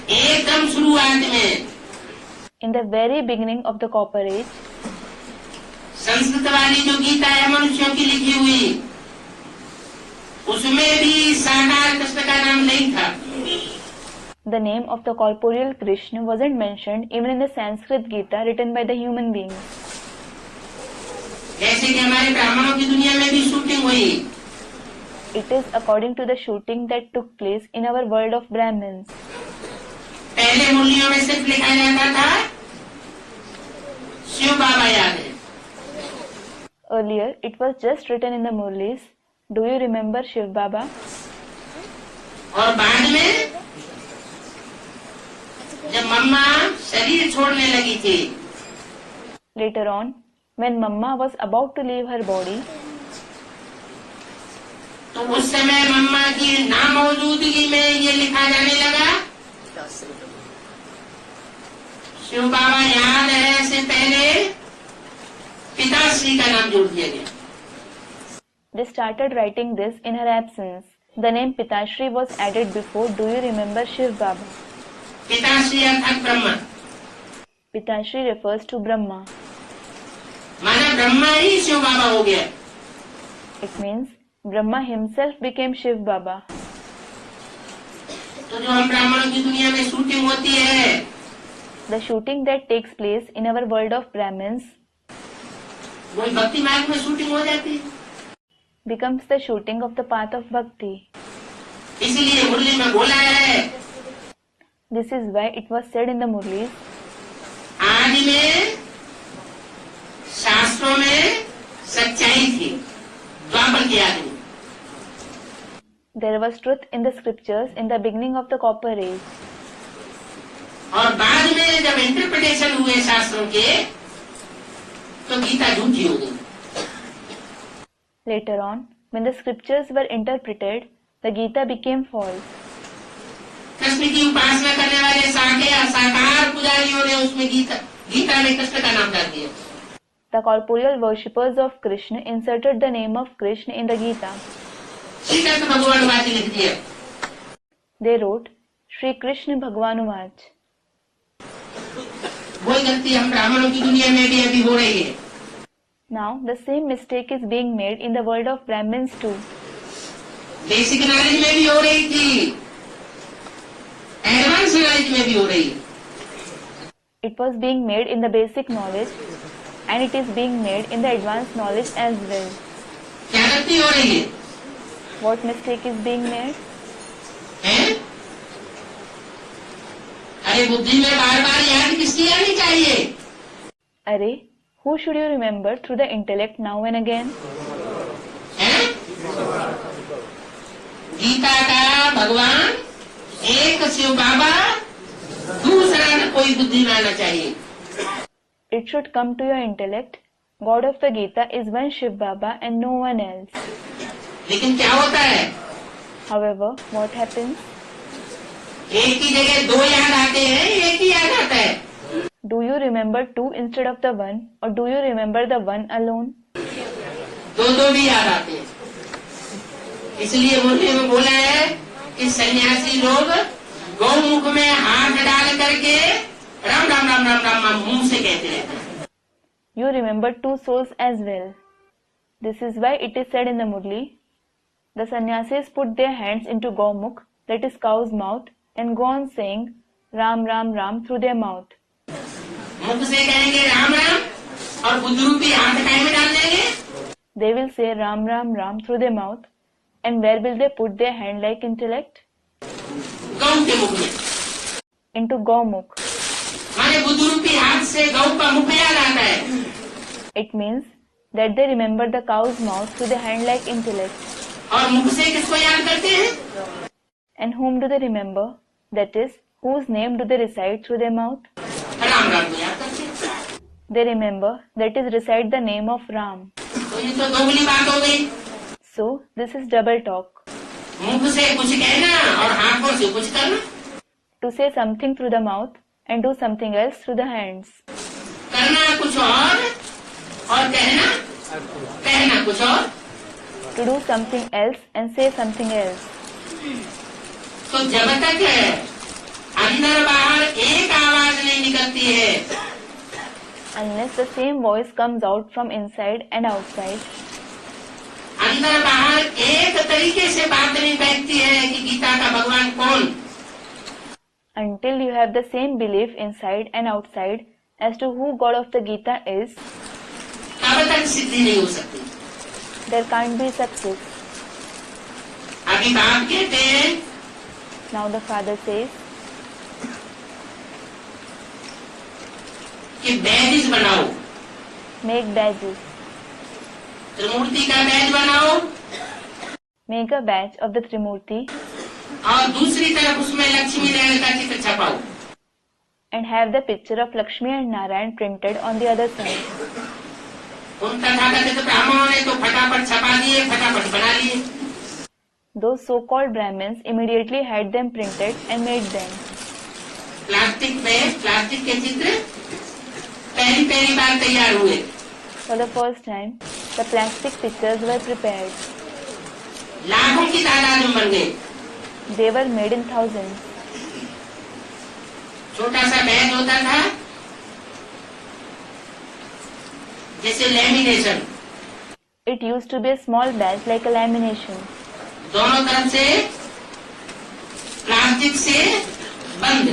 एकदम शुरुआत में In the very beginning of the Copper Age, Sanskrit वाली जो गीता है मनुष्यों की लिखी हुई उसमें भी साकार कृष्ण का नाम नहीं था। the name of the corporeal Krishna wasn't mentioned even in the Sanskrit Gita written by the human beings. जैसे कि हमारे ब्राह्मणों की दुनिया में भी शूटिंग हुई It is according to the shooting that took place in our world of Brahmins. पहले मुरलियों में सिर्फ लिखा जाता था शिव बाबा याद है। Earlier, it was just written in the Murlis. Do you remember Shiv Baba? और बाद में जब मम्मा शरीर छोड़ने लगी थी, Later on, when Mamma was about to leave her body, तो उस समय मम्मा की नामौजूदगी में ये लिखा जाने लगा शिव बाबा याद है से पहले पिताश्री का नाम जोड़ दिया गया। they started writing this in her absence. The name Pitashri was added before Do you remember Shiv Baba? पिताश्री अर्थात Brahma, Pitashri refers to Brahma. माना ब्रह्मा ही शिव बाबा हो गया। It means Brahma himself became Shiv Baba. तो जो हम ब्राह्मणों की दुनिया में शूटिंग होती है, The shooting that takes place in our world of Brahmins वो भक्ति मार्ग में शूटिंग हो जाती है। becomes the shooting of the path of bhakti. इसीलिए मुरली में बोला है, This is why it was said in the Murlis, आदि में शास्त्रों में सच्चाई थी, द्वापर की आदि में। there was truth in the scriptures in the beginning of the Copper Age. और बाद में जब इंटरप्रिटेशन हुए शास्त्रों के, तो गीता झूठी हो गई। Later on, when the scriptures were interpreted, the Gita became false. Krishna की उपासना करने वाले साकार पुजारियों ने उसमें गीता में कृष्ण का नाम डाल दिया। The corporeal worshippers of Krishna inserted the name of Krishna in the Gita. Shri Krishna भगवान वाची लिख दिया। They wrote, Shri Krishna Bhagwanuvach. वही गलती हम ब्राह्मणों की दुनिया में भी अभी हो रही है। Now, the same mistake is being made in the world of Brahmins too. Basic knowledge में भी हो रही थी, एडवांस नॉलेज में भी हो रही है। It was being made in the basic knowledge and it is being made in the advanced knowledge as well. क्या गलती हो रही है? What mistake is being made? हैं? अरे बुद्धि में बार बार याद किसकी आनी चाहिए? Arey, who should you remember through the intellect now and again? हैं? गीता का भगवान एक शिव बाबा, दूसरा न कोई बुद्धि में आना चाहिए। It should come to your intellect. God of the Gita is one Shiv Baba and no one else. लेकिन क्या होता है? However, what happens? एक ही जगह दो याद आते हैं, एक ही याद आता है। Do you remember two instead of the one, or do you remember the one alone? दो भी याद आते हैं। इसलिए मुरली में बोला है कि सन्यासी लोग गौमुख में हाथ डाल करके राम राम राम राम राम मुंह से कहते रहते हैं। You remember two souls as well. This is why it is said in the Murli, the sannyasis put their hands into Gomukh, that is cow's mouth, and go on saying Ram Ram Ram through their mouth. मुख से कहेंगे राम राम और बुद्धरूपी हाथ काय में डाल देंगे? They will say Ram Ram Ram through their mouth, and where will they put their hand like intellect? गौ के मुख में। Into Gomukh. माने बुद्धरूपी हाथ से गौ का मुख याद आता है। It means that they remember the cow's mouth through the hand like intellect. और मुख से किसको याद करते हैं? And whom do they remember? That is, whose name do they recite through their mouth? Ram Ram को याद करते हैं। They remember, that is, recite the name of Ram. तो ये तो दोगुनी बात हो गई। So, this is double talk. मुख से कुछ कहना और हाथों से कुछ करना। To say something through the mouth and do something else through the hands. करना कुछ और कहना कुछ और। To do something else and say something else. तो जब तक अंदर बाहर एक आवाज नहीं निकलती है, Unless the same voice comes out from inside and outside. अंदर बाहर एक तरीके से बात नहीं बैठती है कि गीता का भगवान कौन। Until you have the same belief inside and outside as to who God of the Gita is, तब तक सिद्धि नहीं हो सकती। there can't be success. अभी बाप कहते हैं Now the father says कि बैज बनाओ, make badges. त्रिमूर्ति का बैज बनाओ Make a badge of the Trimurti और दूसरी तरफ उसमें लक्ष्मी नारायण का चित्र छपाओ। and have the picture of Lakshmi and Narayan printed on the other side. उन तथाकथित ब्राह्मणों ने तो फटाफट छपा दिए, फटाफट बना लिए। Those so-called Brahmins immediately had them printed and made them. Plastic के चित्र पहली बार तैयार हुए। For the first time, the plastic pictures were prepared. लाखों की तादाद में बन गए। They were made in thousands. छोटा सा बैग होता था, जैसे lamination, It used to be a small badge like a lamination. दोनों तरफ से प्लास्टिक से बंद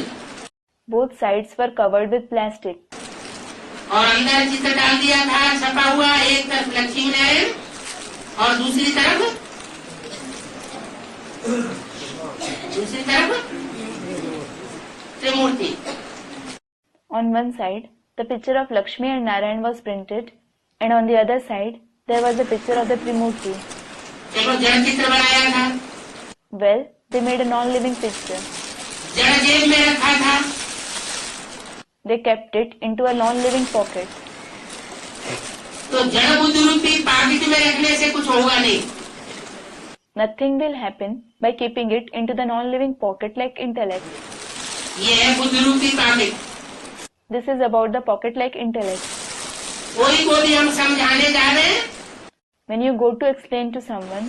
Both sides were covered with plastic. और अंदर चित्र डाल दिया था छपा हुआ, एक तरफ लक्ष्मी नारायण और दूसरी तरफ त्रिमूर्ति। On one side, the picture of Lakshmi and Narayan was printed, and on the other side, there was a picture of the Trimurti. चलो जड़ चित्र बनाया था, Well, they made a non-living picture. जड़ जेब में रखा था, They kept it into a non-living pocket. तो जड़ बुद्धि रूपी पाकिट में रखने से कुछ होगा नहीं। Nothing will happen by keeping it into the non-living pocket like intellect. ये है बुद्धि रूपी packet. This is about the pocket like intellect. कोई को भी हम समझाने जा रहे हैं When you go to explain to someone,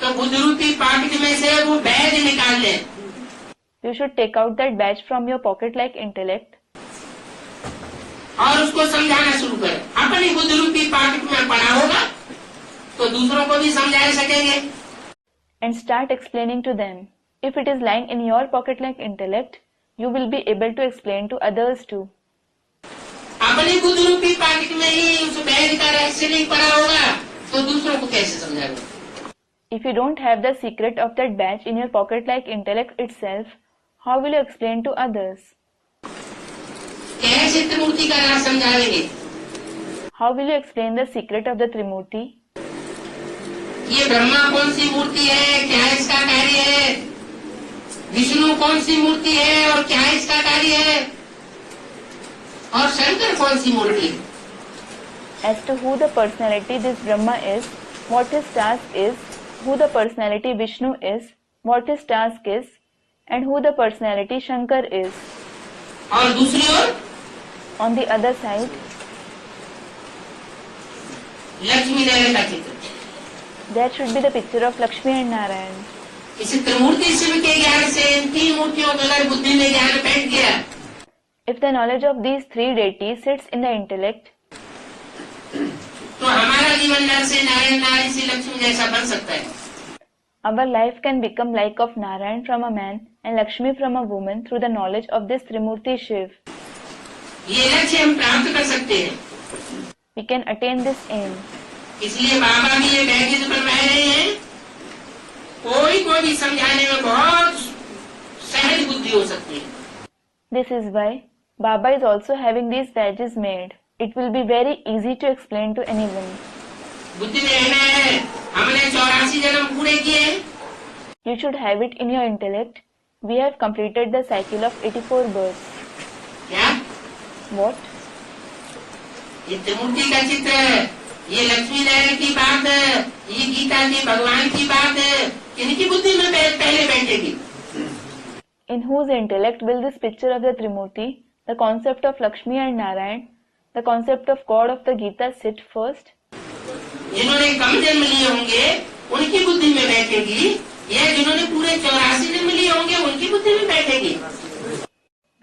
तो बुद्धि रूपी पाकिट में से वो बैग निकाल ले you should take out that badge from your pocket like intellect और उसको समझाना शुरू करें। अपनी बुद्धि रूपी पाकिट में पड़ा होगा तो दूसरों को भी समझा सकेंगे। and start explaining to them. If it is lying in your pocket like intellect, you will be able to explain to others too. अपनी बुद्धि रूपी पाकिट में ही उस बैग का रहस्य नहीं पड़ा होगा तो दूसरों को कैसे समझाएंगे? If you don't have the secret of that badge in your pocket like intellect itself, how will you explain to others? कैसे त्रिमूर्ति का राज समझाएंगे? How will you explain the secret of the Trimurti? ये ब्रह्मा कौन सी मूर्ति है, क्या इसका कार्य है? विष्णु कौन सी मूर्ति है और क्या इसका कार्य है? और शंकर कौन सी मूर्ति है? As to who the personality this Brahma is, what his task is, who the personality Vishnu is, what his task is, and who the personality Shankar is. और दूसरी ओर On the other side, Lakshmi Narayan का चित्र। there should be the picture of Lakshmi and Narayan. इस त्रिमूर्ति शिव के ज्ञान से इन तीन मूर्तियों का अगर बुद्धि में ज्ञान बैठ गया If the knowledge of these three deities sits in the intellect, तो हमारा जीवन नर से नारायण, नारी से लक्ष्मी जैसा बन सकता है। our life can become like of Narayan from a man and Lakshmi from a woman through the knowledge of this Trimurti Shiv. ये लक्ष्य हम प्राप्त कर सकते हैं। We can attain this aim. इसलिए बाबा भी ये बैगेज बनवाए रहे हैं। कोई को भी समझाने में बहुत सहज बुद्धि हो सकती है। This is why Baba is also having these badges made. It will be very easy to explain to anyone. बुद्धि में रहना है। हमने 84 जन्म पूरे किए। You should have it in your intellect. We have completed the cycle of 84 births. क्या? What? ये त्रिमूर्ति का चित्र, ये लक्ष्मी नारायण की बात, ये गीता की भगवान की बात, इनकी बुद्धि में पहले बैठेगी। In whose intellect will this picture of the Trimurti, the concept of Lakshmi and Narayan, the concept of God of the Gita sit first? जिन्होंने कम जन्म लिए होंगे उनकी बुद्धि में बैठेगी, या जिन्होंने पूरे 84 जन्म लिए होंगे उनकी बुद्धि में बैठेगी?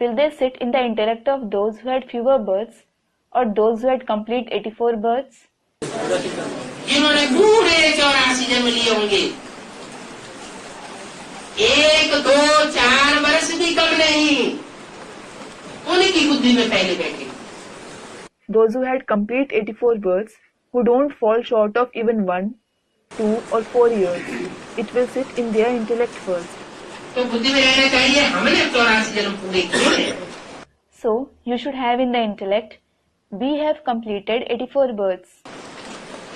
Will they sit in the intellect of those who had fewer births or those who had complete 84 births? जिन्होंने पूरे 84 जन्म लिए होंगे, 1, 2, 4 वर्ष भी कम नहीं, उनकी बुद्धि में पहले बैठेगी। Those who had complete 84 births, who don't fall short of even 1, 2 or 4 years. It will sit in their intellect first. तो बुद्धि में रहना चाहिए हमने 84 जन्म पूरे किए। So, you should have in the intellect, we have completed 84 births.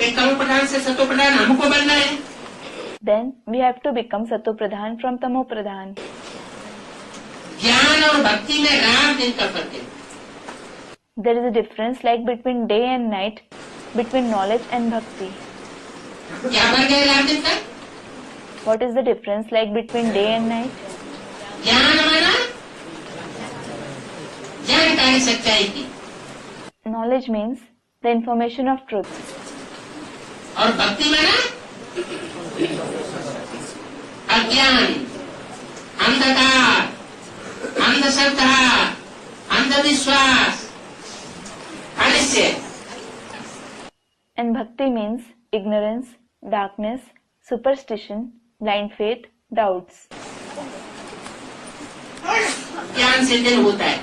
एक तमो प्रधान से सतो प्रधान हमको बनना है। Then, we have to become Sato Pradhan from Tamo Pradhan. ज्ञान और भक्ति में रात दिन का फर्क है। There is a difference like between day and night, between knowledge and bhakti. क्या फर्क है रात दिन का? What is the difference like between day and night? ज्ञान माना जानकारी सच्चाई की, Knowledge means the information of truth. और भक्ति माना अज्ञान, अंधकार, अंधश्रद्धा, अंधविश्वास, Anishchay. And bhakti means ignorance, darkness, superstition, blind faith, doubts. ज्ञान से दिन होता है,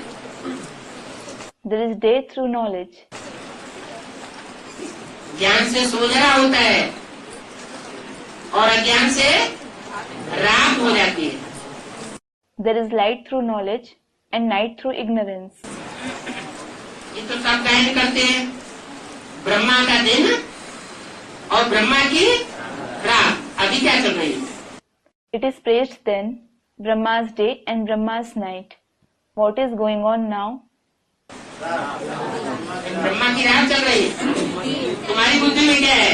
There is day through knowledge. ज्ञान से सोजरा होता है और अज्ञान से रात हो जाती है। There is light through knowledge and night through ignorance. ये तो सब गायन करते हैं, ब्रह्मा का दिन और ब्रह्मा की रात। अभी क्या चल रही है? It is praised then, Brahma's day and Brahma's night. What is going on now? Brahma की रात चल रही है। तुम्हारी बुद्धि में क्या है?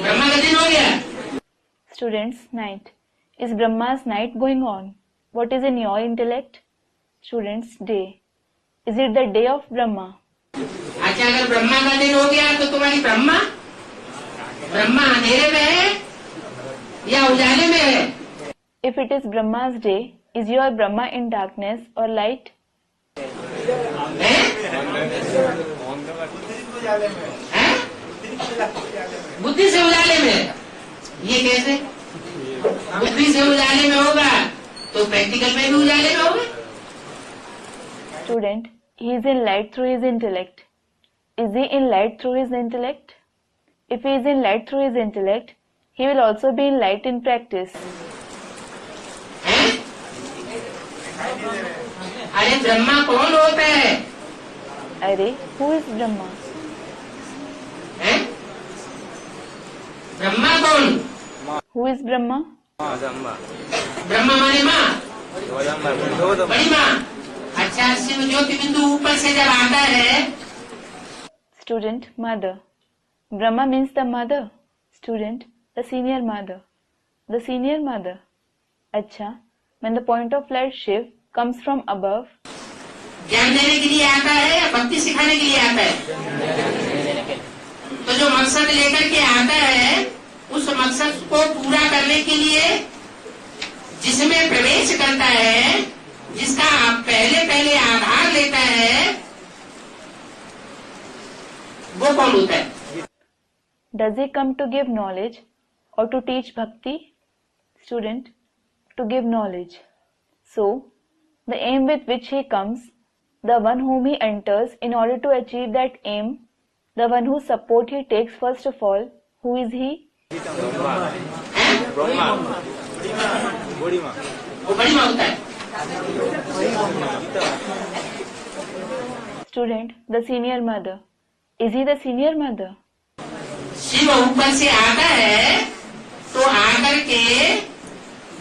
ब्रह्मा का दिन हो गया। Students, night. Is Brahma's night going on? What is in your intellect? Students, day. Is it the day of Brahma? अच्छा, अगर ब्रह्मा का दिन हो गया तो तुम्हारी ब्रह्मा अंधेरे में है या उजाले में है? If it is Brahma's day, is your Brahma in darkness or light? बुद्धि से उजाले में। ये कैसे? बुद्धि से उजाले में होगा तो प्रैक्टिकल में भी उजाले में होगा। Student, he is in light through his intellect. Is he in light through his intellect? If he is in light through his intellect, he will also be in light in practice. अरे ब्रह्मा कौन होता है? Arey, who is Brahma? Brahma कौन? Who is Brahma? Brahma माने माँ, बड़ी माँ। अच्छा, शिव ज्योति बिंदु ऊपर से जब आता है। Student, mother. Brahma means the mother. Student, the senior mother. The senior mother. Acha, when the point of light Shiv comes from above. ज्ञान देने के लिए आता है या भक्ति सिखाने के लिए आता है? तो जो मकसद लेकर के आता है, उस मकसद को पूरा करने के लिए जिसमें प्रवेश करता है, जिसका पहले आधार लेता है, वो कौन होता है? Does he come to give knowledge or to teach bhakti? Student, to give knowledge. So, the aim with which he comes, the one whom he enters in order to achieve that aim, the one whose support he takes first of all, who is he? वो बड़ी माँ होता है। Student, the senior mother. Is he the senior mother? Shiv ऊपर से आता है तो आकर के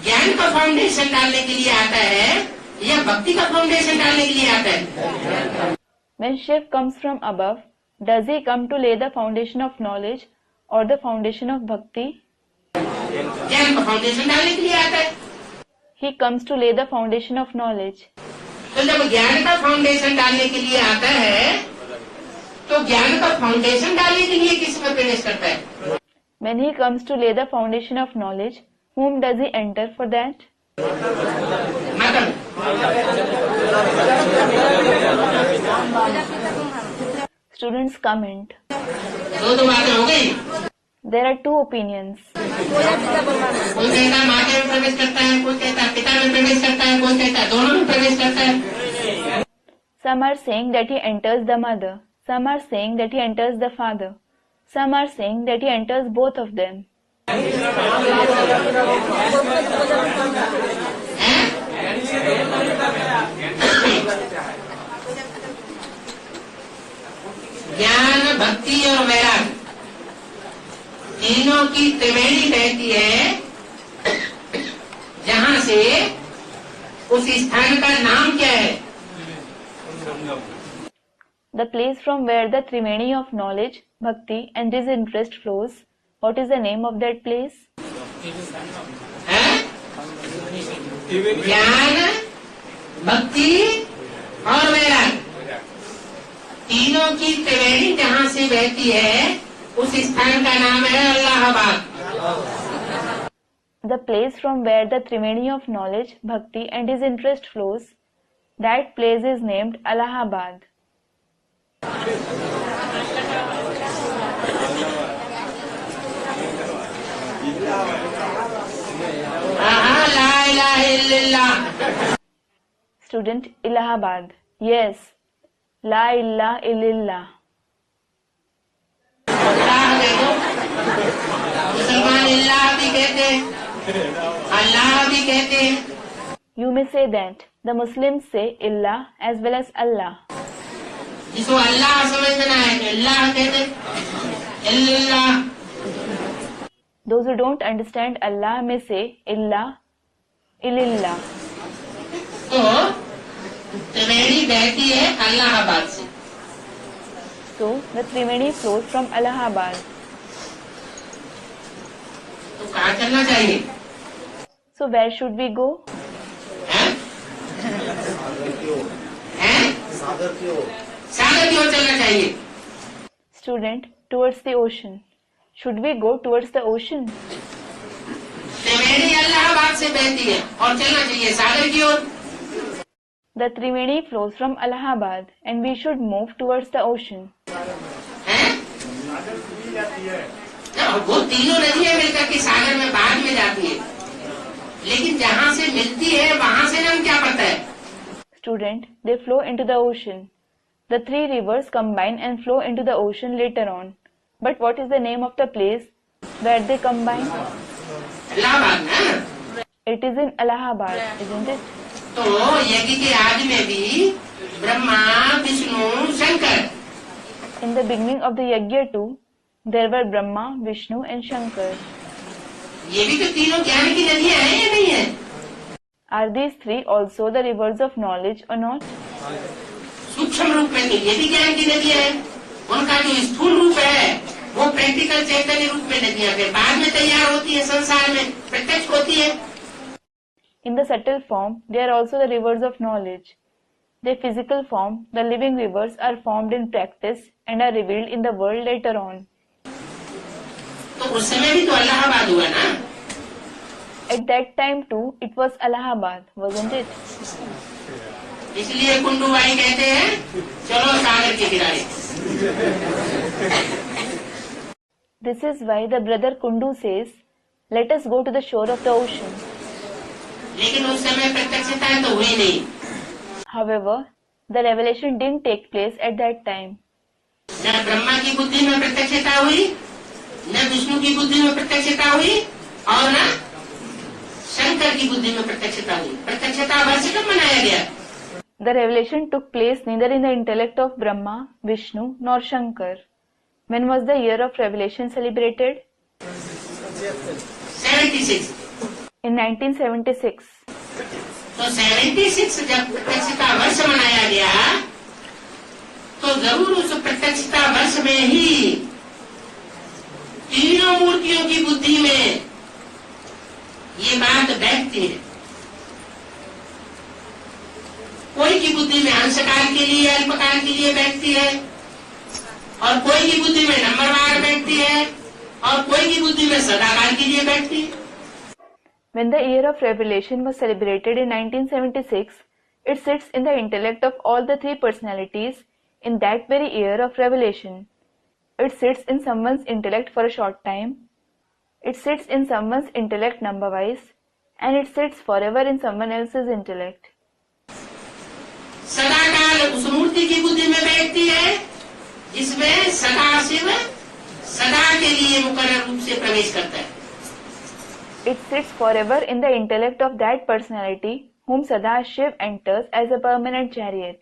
ज्ञान का फाउंडेशन डालने के लिए आता है या भक्ति का फाउंडेशन डालने के लिए आता है? When Shiv comes from above, does he come to lay the foundation of knowledge or the foundation of bhakti? ज्ञान का फाउंडेशन डालने के लिए आता है। He comes to lay the foundation of knowledge. तो जब ज्ञान का फाउंडेशन डालने के लिए आता है, तो ज्ञान का फाउंडेशन डालने के लिए किस में प्रवेश करता है? When he comes to lay the foundation of knowledge, whom does he enter for that? मतलब Students comment. दो बातें हो गई। There are two opinions. कोई कहता है माता में प्रवेश करता है, कोई कहता है पिता में प्रवेश करता है, कोई कहता है दोनों में प्रवेश करता है। Some are saying that he enters the mother. Some are saying that he enters the father. Some are saying that he enters both of them. ज्ञान, भक्ति और वैराग्य तीनों की त्रिवेणी बहती है, जहाँ से उस स्थान का नाम क्या है? The place from where the Trimeni of knowledge, bhakti and disinterest flows, what is the name of that place? ज्ञान, भक्ति और वैराग्य तीनों की त्रिवेणी जहाँ से बहती है, उस स्थान का नाम है Allahabad. The place from where the Trimeni of knowledge, bhakti and disinterest flows, that place is named Allahabad. ला इलाहा इल्लल्लाह. Student, Allahabad. Yes. La ilaha illallah. अल्लाह देखो, मुसलमान अल्लाह भी कहते हैं, अल्लाह भी कहते हैं. You may say that. The Muslims say Allah as well as Allah. जिसको अल्लाह समझना है तो अल्लाह कहते हैं, इल्लल्लाह. Those who don't understand Allah may say Allah, illallah. तो त्रिवेणी बहती है अल्लाहाबाद से. So the Trimeni flows from Allahabad. तो कहाँ चलना चाहिए? So where should we go? हैं? हैं? सागर की ओर चलना चाहिए. Student, towards the ocean. Should we go towards the ocean? त्रिवेणी अल्लाहाबाद से बहती है और चलना चाहिए सागर की ओर. The Trimeni flows from Allahabad and we should move towards the ocean. हैं? वो तीनों नदियां मिलकर के सागर में बाद में जाती है, लेकिन जहाँ से मिलती है वहाँ से नाम क्या पता है? Student, they flow into the ocean. The three rivers combine and flow into the ocean later on. But what is the name of the place where they combine? Allahabad ना? It is in Allahabad, isn't it? तो यज्ञ के आदि में भी Brahma, Vishnu, Shankar. In the beginning of the Yajna too, there were Brahma, Vishnu and Shankar. ये भी तो तीनों ज्ञान की नदियां हैं या नहीं है? Are these three also the rivers of knowledge or not? सूक्ष्म रूप में तो ये भी ज्ञान की नदियां हैं. उनका जो स्थूल रूप है वो प्रैक्टिकल चैतन्य रूप में नदियां फिर बाद में तैयार होती है, संसार में प्रत्यक्ष होती है. In the subtle form, they are also the rivers of knowledge. Their physical form, the living rivers, are formed in practice and are revealed in the world later on. तो उस समय भी तो अल्लाहाबाद हुआ ना? At that time too, it was Allahabad, wasn't it? इसलिए कुंडू भाई कहते हैं चलो सागर के किनारे. This is why the brother Kundu says, "Let us go to the shore of the ocean." लेकिन उस समय प्रत्यक्षता तो हुई नहीं. However, the revelation didn't take place at that time. न ब्रह्मा की बुद्धि में प्रत्यक्षता हुई, न विष्णु की बुद्धि में प्रत्यक्षता हुई और न शंकर की बुद्धि में प्रत्यक्षता हुई. प्रत्यक्षता वर्ष कब मनाया गया? The revelation took place neither in the intellect of Brahma, Vishnu nor Shankar. When was the year of revelation celebrated? 76. In 1976. तो 76 जब प्रत्यक्षता वर्ष मनाया गया तो जरूर उस प्रत्यक्षता वर्ष में ही तीनों मूर्तियों की बुद्धि में ये बात बैठती है. कोई की बुद्धि में अंशकाल के लिए, अल्पकाल के लिए बैठती है और कोई की बुद्धि में नंबरवार बैठती है और कोई की बुद्धि में सदाकाल के लिए बैठती है. When the year of revelation was celebrated in 1976, it sits in the intellect of all the three personalities in that very year of revelation. It sits in someone's intellect for a short time. It sits in someone's intellect number-wise, and it sits forever in someone else's intellect. सदाकाल उस मूर्ति की बुद्धि में बैठती है जिसमें सदाशिव सदा के लिए मुकर्रर रूप से प्रवेश करता है। It sits forever in the intellect of that personality whom Sadashiv enters as a permanent chariot.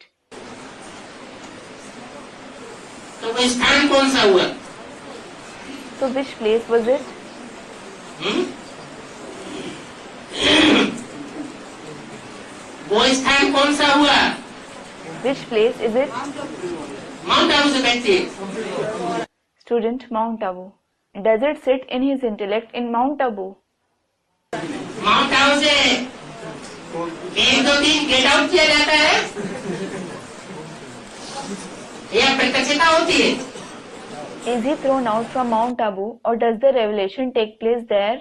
तो वो स्थान कौन सा हुआ? So which place was it? वो स्थान कौन सा हुआ? Which place is it? Mount Abu से बैठती है। Student, Mount Abu. Does it sit in his intellect in Mount Abu? Mount Abu से 1 2 3 गेट आउट किया जाता है या प्रत्यक्षता होती है? Is he thrown out from Mount Abu or does the revelation take place there?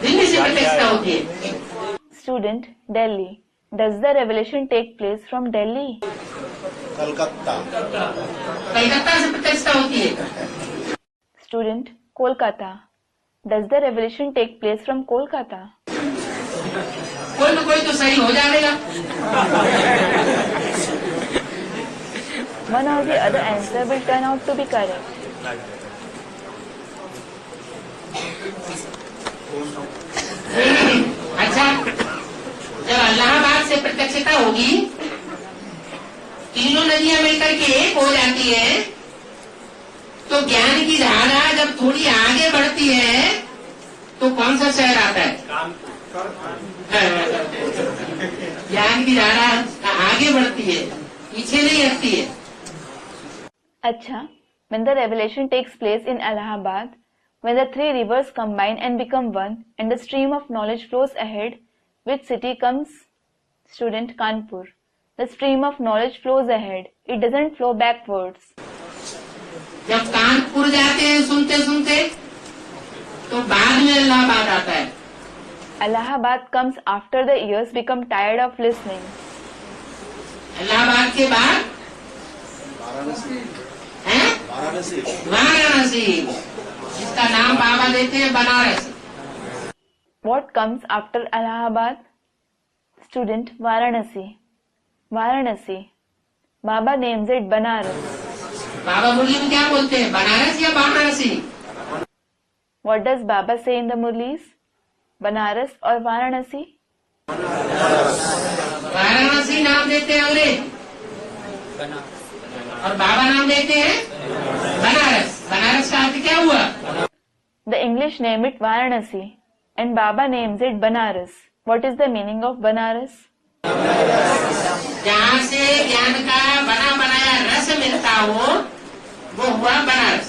Delhi से प्रत्यक्षता होती है। Student, Delhi. Does the revelation take place from Delhi? Calcutta से प्रत्यक्षता होती है। Student, Kolkata. Does the revelation take place from Kolkata? कोई तो सही हो जाएगा। One or the other answer will turn out to be correct. अच्छा, जब इलाहाबाद से प्रत्यक्षता होगी, तीनों नदियां मिलकर के एक हो जाती है, तो ज्ञान की धारा जब थोड़ी आगे बढ़ती है तो कौन सा शहर आता है? ज्ञान की धारा आगे बढ़ती है, पीछे नहीं हटती है। Acha, when the revelation takes place in Allahabad, when the three rivers combine and become one, and the stream of knowledge flows ahead, which city comes? Student, Kanpur. The stream of knowledge flows ahead. It doesn't flow backwards. जब कानपुर जाते हैं सुनते सुनते, तो बाद में इलाहाबाद आता है। Allahabad comes after the ears become tired of listening. Allahabad के बाद वाराणसी, जिसका नाम बाबा देते हैं Banaras. What comes after Allahabad? Student, Varanasi. Varanasi. Baba names it Banaras. बाबा मुरली में क्या बोलते हैं, बनारस या Varanasi? What does Baba say in the Murlis? Banaras or Varanasi? Varanasi नाम देते हैं अंग्रेज और बाबा नाम देते हैं बनारस। बनारस का अर्थ क्या हुआ? The English name it Varanasi and Baba names it Banaras. What is the meaning of Banaras? जहाँ से ज्ञान का बना बनाया रस मिलता हो, वो हुआ Banaras.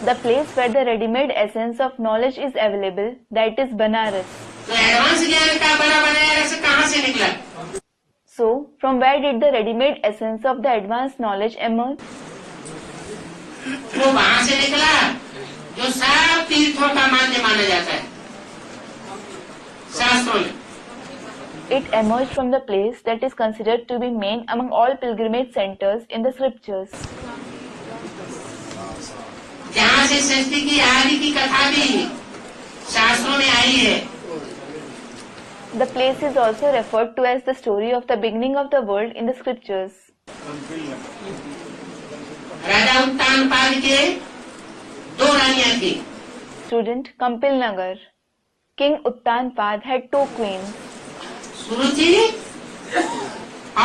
The place where the ready-made essence of knowledge is available, that is Banaras. तो एडवांस ज्ञान का बना बनाया रस कहाँ से निकला? So, from where did the ready-made essence of the advanced knowledge emerge? वो वहाँ से निकला जो सब तीर्थों का मान्य माना जाता है शास्त्रों में। It emerged from the place that is considered to be main among all pilgrimage centers in the scriptures. जहाँ से सृष्टि की आदि की कथा भी शास्त्रों में आई है। The place is also referred to as the story of the beginning of the world in the scriptures. राजा उत्तानपाद के 2 रानियां थी। Student, Kampil Nagar. King Uttanpad had 2 queens, सुरुचि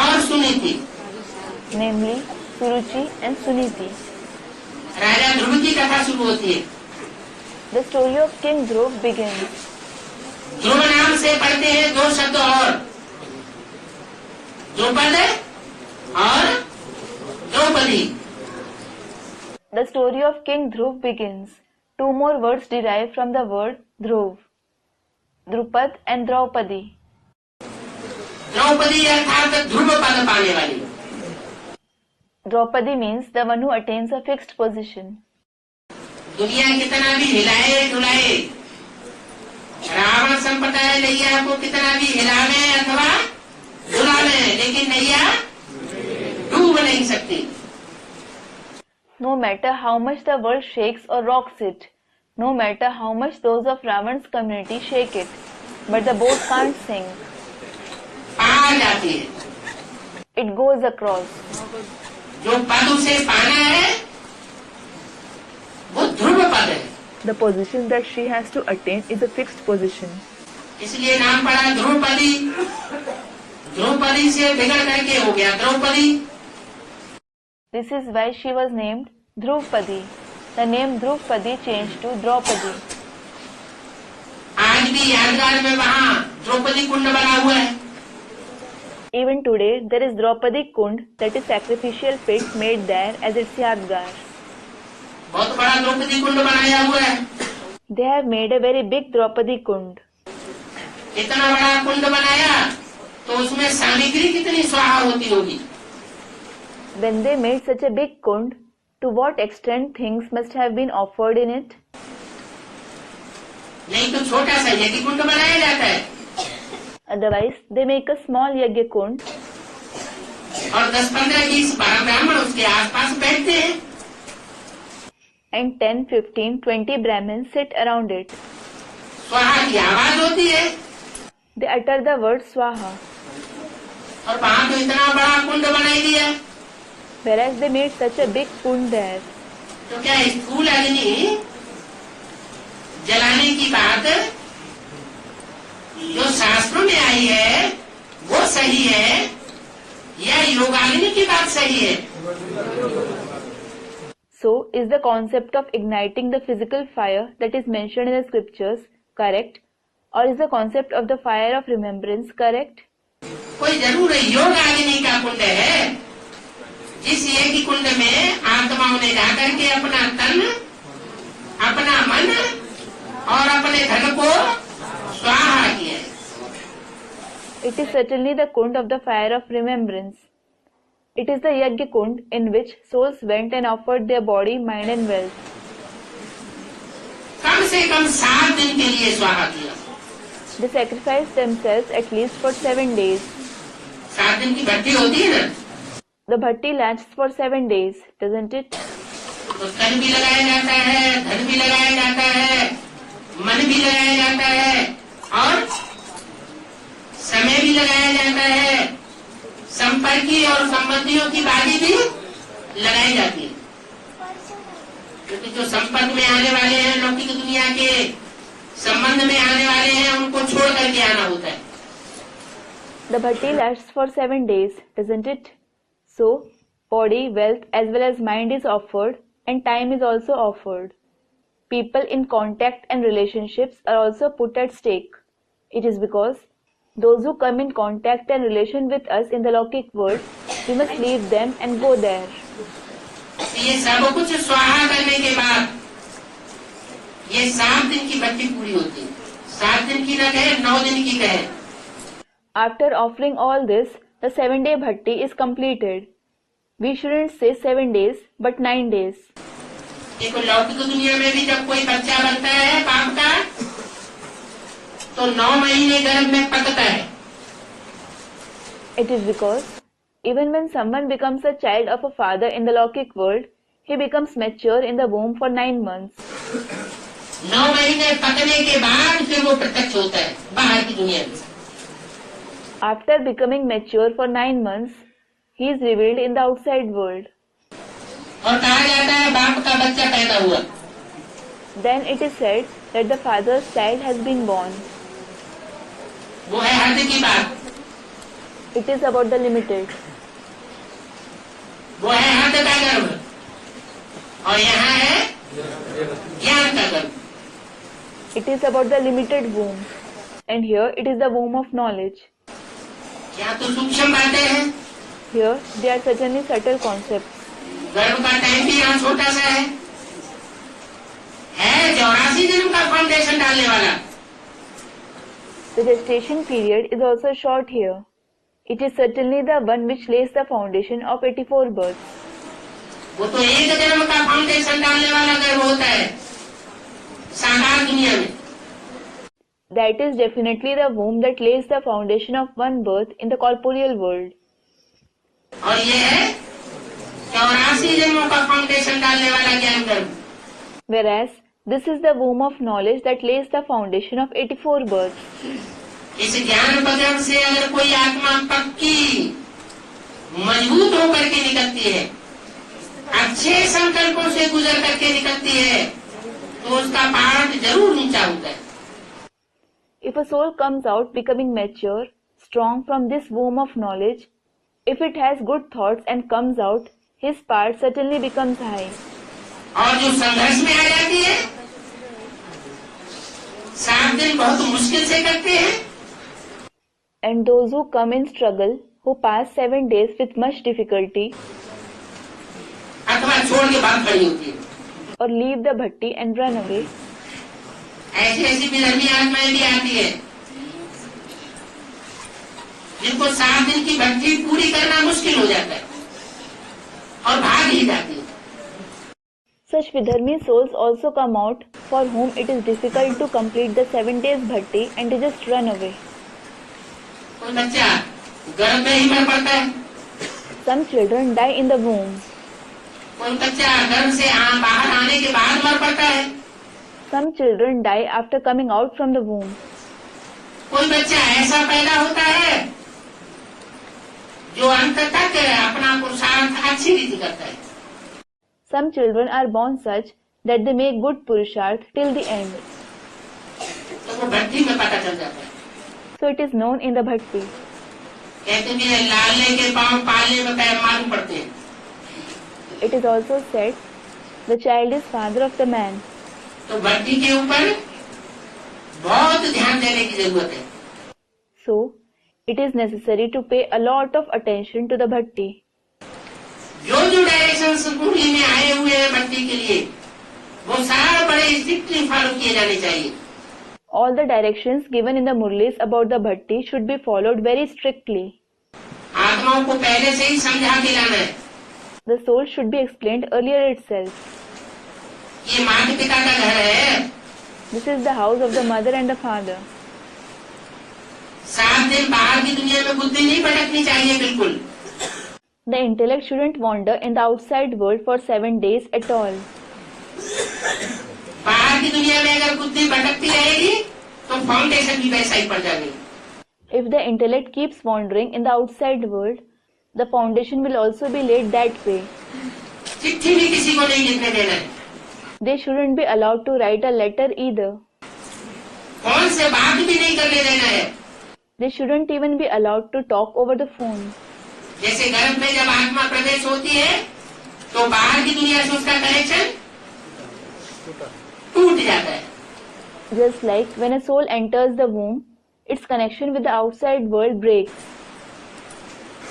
और Suniti. namely Suruchi and Suniti. राजा ध्रुव की कथा शुरू होती है। The story of King Dhruv begins. ध्रुव नाम से पढ़ते हैं 2 शब्द और, द्रौपद और Draupadi. The story of King Dhruv begins. 2 more words derive from the word Dhruv. Drupad and Draupadi. Draupadi अर्थात ध्रुव पद पाने वाली। Draupadi means the one who attains a fixed position. दुनिया कितना भी हिलाए डुलाए, रावण संप्रदाय नैया को कितना भी हिलावे अथवा डुलावे, लेकिन नैया डूब नहीं सकती। No matter how much the world shakes or rocks it, no matter how much those of Ravan's community shake it, but the boat can't sink. पार जाती है। It goes across. जो पद उसे पाना है वो ध्रुव पद है। The position that she has to attain is a fixed position. इसलिए नाम पड़ा ध्रुवपदी। ध्रुवपदी से बिगड़ करके हो गया Draupadi. This is why she was named Drupadi. The name Drupadi changed to Draupadi. आज भी यादगार में वहाँ द्रौपदी कुंड बना हुआ है। Even today, there is Draupadi Kund, that is sacrificial pit made there as its yadgar. बहुत बड़ा द्रौपदी कुंड बनाया हुआ है। They have made a very big Draupadi Kund. इतना बड़ा कुंड बनाया तो उसमें सामग्री कितनी स्वाहा होती होगी। When they made such a big kund, to what extent things must have been offered in it? नहीं तो छोटा सा यज्ञ कुंड बनाया जाता है। Otherwise, they make a small yajna kund और 10, 15, 20 ब्राह्मण उसके आसपास बैठते हैं and 10, 15, 20 Brahmins sit around it. स्वाहा की आवाज होती है They utter the word Swaha. और वहाँ तो इतना बड़ा कुंड बनाई दिया। Whereas they made such a big kund there. तो क्या स्थूल अग्नि जलाने की बात जो शास्त्रों में आई है वो सही है या योगाग्नि की बात सही है? So, is the concept of igniting the physical fire that is mentioned in the scriptures correct? Or is the concept of the fire of remembrance correct? कोई जरूर योगाग्नि का कुंड है जिस यज्ञ कुंड में आत्माओं ने जाकर के अपना तन, अपना मन और अपने धन को स्वाहा किया। It is certainly the kund of the fire of remembrance. It is the yajna kund in which souls went and offered their body, mind and wealth. कम से कम 7 दिन के लिए स्वाहा किया। They sacrificed themselves at least for 7 days. 7 दिन की भट्टी होती है ना, The bhatti lasts for 7 days, doesn't it? तो तन भी लगाया जाता है, धन भी लगाया जाता है, मन भी लगाया जाता है और समय भी लगाया जाता है। संपर्की और संबंधियों की बाजी भी लगाई जाती है, क्योंकि जो संपर्क में आने वाले हैं, लौकिक दुनिया के संबंध में आने वाले हैं, उनको छोड़ करके आना होता है। The bhatti lasts for 7 days, doesn't it? So, body, wealth as well as mind is offered and time is also offered. People in contact and relationships are also put at stake. It is because those who come in contact and relation with us in the Lokik world, we must leave them and go there. ये सब कुछ स्वाहा करने के बाद ये 7 दिन की भट्टी पूरी होती है। 7 दिन की न कहे, 9 दिन की कहे। After offering all this, the 7-day bhatti is completed. We shouldn't say 7 days, but 9 days. देखो लौकिक दुनिया में भी जब कोई बच्चा बनता है बाप का तो 9 महीने गर्भ में पकता है। It is because even when someone becomes a child of a father in the Lokik world, he becomes mature in the womb for 9 months. 9 महीने पकने के बाद फिर वो प्रत्यक्ष होता है बाहर की दुनिया में। After becoming mature for 9 months, he is revealed in the outside world. और कहा जाता है बाप का बच्चा पैदा हुआ। Then it is said that the father's child has been born. वो है हद की बात, It is about the limited. वो है हद का गर्भ और यहाँ है ज्ञान का गर्भ। It is about the limited womb. And here it is the womb of knowledge. क्या तो सूक्ष्म बातें हैं। Here they are certainly subtle concepts. गर्भ का टाइम भी यहाँ छोटा सा है 84 जन्म का फाउंडेशन डालने वाला। The gestation period is also short here. It is certainly the one which lays the foundation of 84 births. वो तो एक जन्म का फाउंडेशन डालने वाला गर्भ होता है साकार दुनिया में। That is definitely the womb that lays the foundation of one birth in the corporeal world. और ये है 84 जन्मों का फाउंडेशन डालने वाला ज्ञान गर्भ। Whereas this is the womb of knowledge that lays the foundation of 84 births. इस ज्ञान पगड़ से अगर कोई आत्मा पक्की मजबूत होकर के निकलती है अच्छे संकल्पों से गुजर करके निकलती है तो उसका पार्ट जरूर ऊंचा होता है। If a soul comes out becoming mature, strong from this womb of knowledge, if it has good thoughts and comes out, his part certainly becomes high. और जो संघर्ष में आ जाती है, 7 दिन बहुत मुश्किल से करते हैं, And those who come in struggle, who pass 7 days with much difficulty, अथवा छोड़ के भाग खड़ी होती है, or leave the bhatti and run away, ऐसी ऐसी विधर्मी आत्माएं भी आती है जिनको 7 दिन की भक्ति पूरी करना मुश्किल हो जाता है और भाग ही जाती है। Such vidharmi souls also come out for whom it is difficult to complete the 7 days bhatti and they just run away. कोई बच्चा गर्भ में ही मर पड़ता है, Some children die in the womb. कोई बच्चा गर्भ से बाहर आने के बाद मर पड़ता है, Some children die after coming out from the womb. कोई बच्चा ऐसा पैदा होता है जो अंत तक अपना पुरुषार्थ अच्छी रीति करता है। Some children are born such that they make good purusharth till the end. तो वो भक्ति में पता चल जाता है। So it is known in the bhakti. कहते हैं लाले के पांव पाले में पैर मालूम पड़ते हैं। It is also said, the child is father of the man. तो भक्ति के ऊपर बहुत ध्यान देने की जरूरत है। So it is necessary to pay a lot of attention to the bhakti. जो डायरेक्शंस कुंडली में आए हुए हैं भक्ति के लिए, वो सारे बड़े स्ट्रिक्टली फॉलो किए जाने चाहिए। All the directions given in the murlis about the bhakti should be followed very strictly. आत्माओं को पहले से ही समझा के लाना है। The soul should be explained earlier itself. ये माता पिता का घर है। This is the house of the mother and the father. 7 दिन बाहर की दुनिया में बुद्धि नहीं भटकनी चाहिए बिल्कुल। The intellect shouldn't wander in the outside world for 7 days at all. बाहर की दुनिया में अगर बुद्धि भटकती रहेगी तो फाउंडेशन भी वैसा ही पड़ जाएगी। If the intellect keeps wandering in the outside world, the foundation will also be laid that way. चिट्ठी भी किसी को नहीं लिखने देना है। They shouldn't be allowed to write a letter either. Phone से बात भी नहीं करने देना है। They shouldn't even be allowed to talk over the phone. जैसे गर्भ में जब आत्मा प्रवेश होती है तो बाहर की दुनिया से उसका कनेक्शन टूट जाता है। Just like when a soul enters the womb, its connection with the outside world breaks.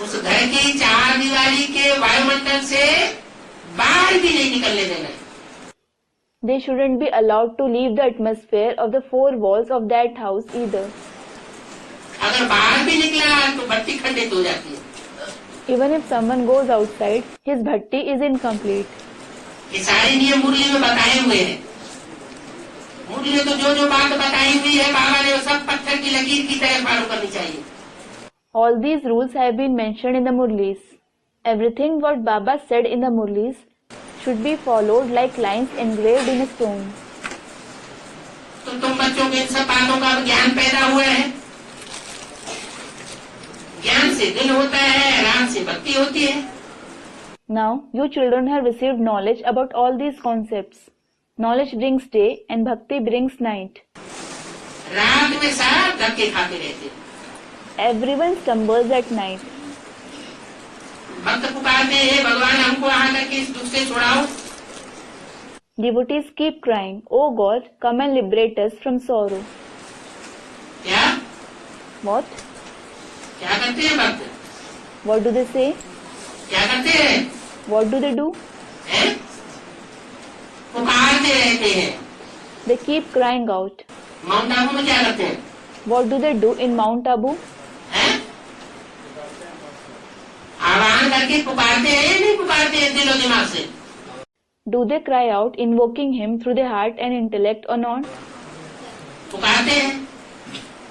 उस घर की 4 दीवारी के वायुमंडल से बाहर भी नहीं निकलने देना है। They shouldn't be allowed to leave the atmosphere of the 4 walls of that house either. अगर बाहर भी निकला तो भक्ति खंडित हो जाती है। Even if someone goes outside, his bhakti is incomplete. ये सारे नियम मुरली में बताए हुए हैं। मुरली में तो जो बात बताई हुई है बाबा ने वो सब पत्थर की लकीर की तरह फॉलो करनी चाहिए। All these rules have been mentioned in the Murlis. Everything what Baba said in the Murlis should be followed like lines engraved in a stone. तो तुम बच्चों को इन सब बातों का ज्ञान पैदा हुआ है। ज्ञान से दिल होता है, राम से भक्ति होती है। Now you children have received knowledge about all these concepts. Knowledge brings day and bhakti brings night. रात में सब धक्के खाते रहते। Everyone stumbles at night. भक्त पुकारते हैं भगवान हमको यहाँ करके इस दुख से छुड़ाओ। Devotees keep crying, "Oh God, come and liberate us from sorrow." क्या What? क्या करते हैं भक्त? What do they say? क्या करते हैं? What do they do? हैं? पुकारते रहते हैं। They keep crying out. Mount Abu में क्या करते हैं? What do they do in Mount Abu? हैं? आह्वान करके पुकारते हैं या नहीं पुकारते हैं दिलो दिमाग से? Do they cry out, invoking him through their heart and intellect or not? पुकारते हैं।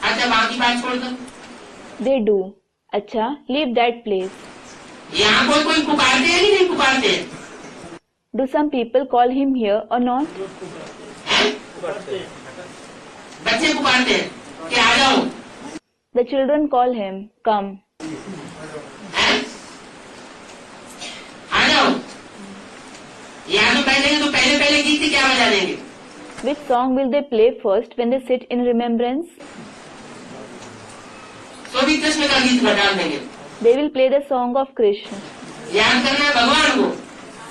अच्छा बाकी बात छोड़ दो। They do. Acha, leave that place. यहाँ कोई पुकारते हैं कि नहीं पुकारते हैं? Do some people call him here or not? हैं? बच्चे पुकारते हैं कि आ जाओ। The children call him, "Come." हैं? आ जाओ। पहले गीत क्या बजा देंगे? Which song will they play first when they sit in remembrance? तो भी कृष्ण का गीत बजा देंगे। They will play the song of Krishna. याद करना है भगवान को,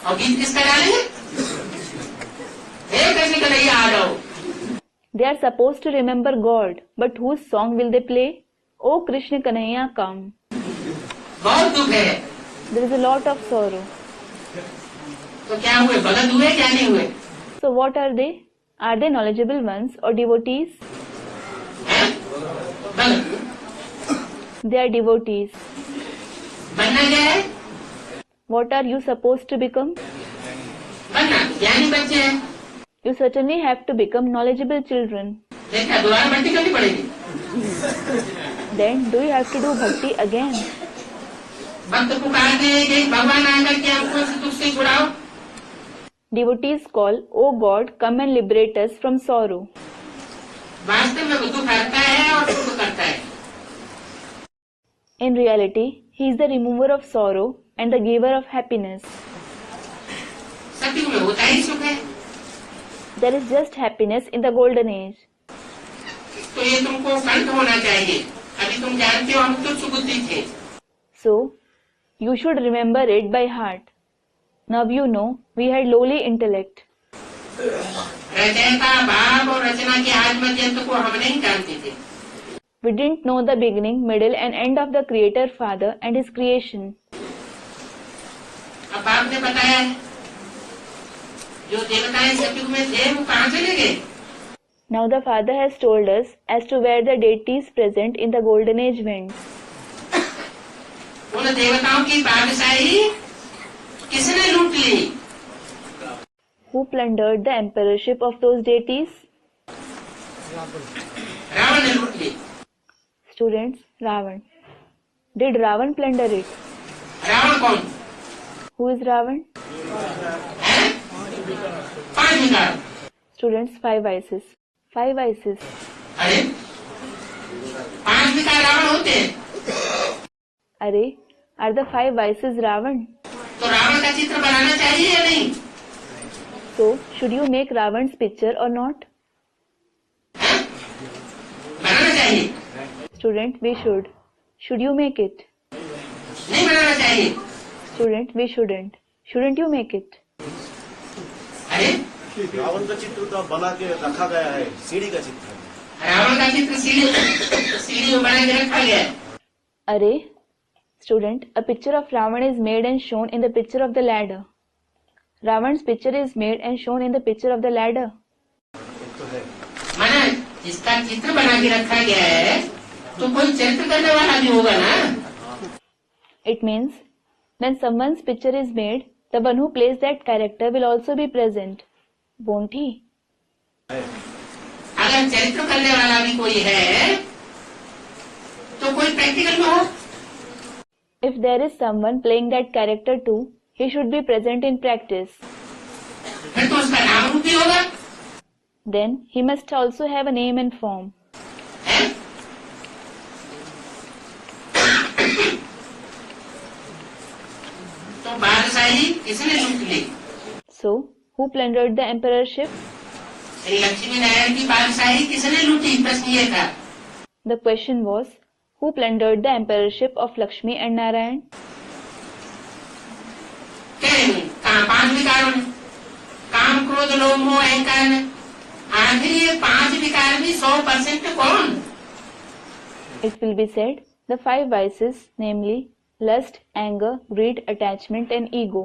और गीत किसका डालेंगे? हे कृष्ण कन्हैया आ जाओ। They are supposed to remember God, but whose song will they play? Oh Krishna Kanhaiya, come. बहुत दुख है। There is a lot of sorrow. तो क्या हुए, भगत हुए क्या नहीं हुए? So what are they? Are they knowledgeable ones or devotees? हैं? भगत They are devotees. बनना क्या है? What are you supposed to become? बनना ज्ञानी बच्चे हैं। You certainly have to become knowledgeable children. देखा, दोबारा भक्ति करनी पड़ेगी। Then do you have to do bhakti again? भक्त पुकारते हैं कि भगवान आकर के हमको इस दुख से छुड़ाओ। Devotees call, "Oh God, come and liberate us from sorrow." वास्तव में वो दुख हरता है और सुख करता है। In reality, He is the remover of sorrow and the giver of happiness. सत्युग में होता ही सुख है। There is just happiness in the golden age. तो ये तुमको कंठ होना चाहिए। अभी तुम जानते हो हम तुच्छ बुद्धि थे। So, you should remember it by heart. Now you know we had lowly intellect. रचयिता भाव और रचना के आदि मध्यंत को हम नहीं जानते थे। We didn't know the beginning, middle and end of the Creator Father and His creation. अब आपने बताया है, जो देवताएं सतयुग में थे वो कहाँ चले गए? Now the Father has told us as to where the deities present in the golden age went. उन देवताओं की बादशाही किसने लूट ली? Who plundered the emperorship of those deities? Ravan ने लूट ली। Students, Ravan. Did Ravan plunder it? Ravan कौन? Who is Ravan? है? 5 विकार। Students, 5 vices. 5 vices. अरे 5 विकार रावण होते हैं। अरे, are the 5 vices Ravan? तो रावण का चित्र बनाना चाहिए या नहीं? So, should you make Ravan's picture or not? है? बनाना चाहिए। Student, we should. Should you make it? नहीं बनाना चाहिए। Student, we shouldn't. Shouldn't you make it? अरे रावण का चित्र तो बना के रखा गया है, सीढ़ी का चित्र है। रावण का चित्र सीढ़ी में बना के रखा गया है। अरे, student, a picture of Ravan is made and shown in the picture of the ladder. Ravan's picture is made and shown in the picture of the ladder. तो है। माना जिसका चित्र बना के रखा गया है तो कोई चरित्र करने वाला भी होगा ना। It means, when someone's picture is made, the one who plays that character will also be present. Won't he? अगर चरित्र करने वाला भी कोई है तो कोई प्रैक्टिकल में हो। If there is someone playing that character too, he should be present in practice. फिर तो उसका नाम रूप भी होगा। Then he must also have a name and form. है? तो बादशाही किसने लूट ली? So, who plundered the emperorship? Shri Lakshmi Narayan की बादशाही किसने लूटी? प्रश्न ये था। The question was, who plundered the emperorship of Lakshmi and Narayan? कहाँ 5 विकारों ने? काम, क्रोध, लोभ, मोह, अहंकार ने। आखिर ये 5 विकार भी 100% कौन? It will be said, the 5 vices, namely lust, anger, greed, attachment and ego.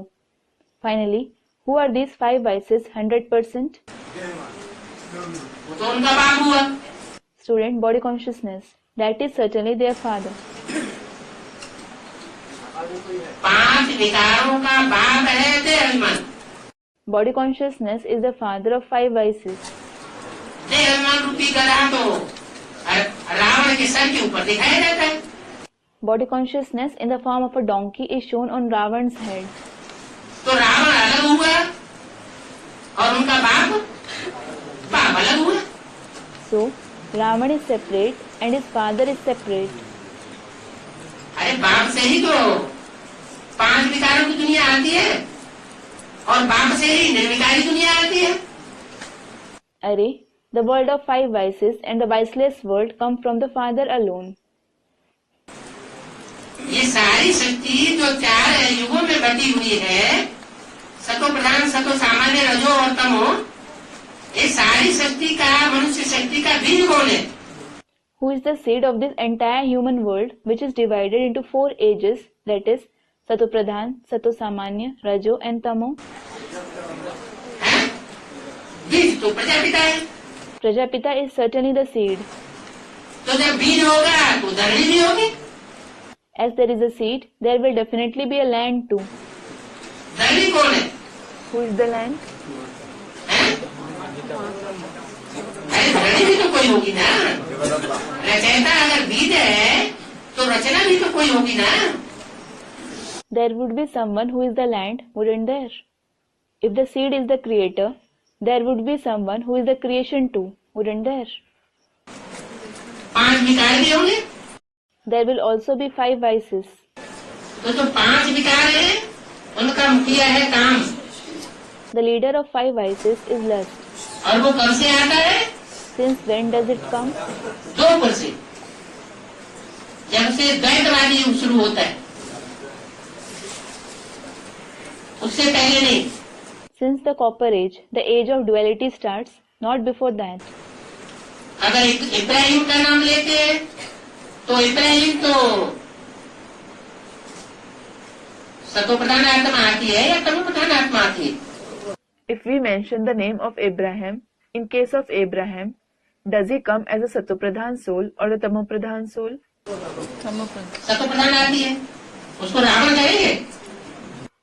Finally, who are these 5 vices 100%? वो तो उनका बाप हुआ। Student, body consciousness. That is certainly their father. 5 विकारों का बाप है देहाभिमान। Body consciousness is the father of 5 vices. देहाभिमान रूपी गधा तो रावण के सर के ऊपर दिखाया जाता है। Body consciousness in the form of a donkey is shown on Ravan's head. तो रावण अलग हुआ और उनका बाप अलग हुआ। So, Ravan is separate and his father is separate. अरे बाप से ही तो 5 विकारों की दुनिया आती है और बाप से ही निर्विकारी दुनिया आती है। Array, the world of 5 vices and the viceless world come from the Father alone. ये सारी शक्ति जो 4 युगों में बटी हुई है, सतो प्रधान, सतो सामान्य, रजो और तमो, ये सारी शक्ति का, मनुष्य शक्ति का बीज कौन है? Who is the seed of this entire human world, which is divided into 4 ages, that is, Sato Pradhan, Sato Samanya, Rajo and Tamo? बीज तो प्रजापिता है। Prajapita is certainly the seed. तो जब बीज होगा तो धरणी भी होगी। As there is a seed, there will definitely be a land too. धरणी कौन है? Who is the land? अरे धरणी भी तो कोई होगी ना। रचयिता अगर बीज है तो रचना भी तो कोई होगी ना। There would be someone who is the land, wouldn't there? If the seed is the creator, there would be someone who is the creation too, wouldn't there? 5 विकार भी होंगे। There will also be 5 vices. तो जो 5 विकार है उनका मुखिया है काम। The leader of 5 vices is lust. और वो कब से आता है? Since when does it come? 2 से, जब से द्वैतवादी युग शुरू होता है, उससे पहले नहीं। Since the Copper Age, the age of duality starts, not before that. अगर इब्राहिम का नाम लेते हैं तो इब्राहिम तो सतो प्रधान आत्मा आती है या तमो प्रधान आत्मा आती है? If we mention the name of Abraham, in case of Abraham, does he come as a Satopradhan soul or a Tamopradhan soul? सतो प्रधान आती है, उसको रावण कहेंगे।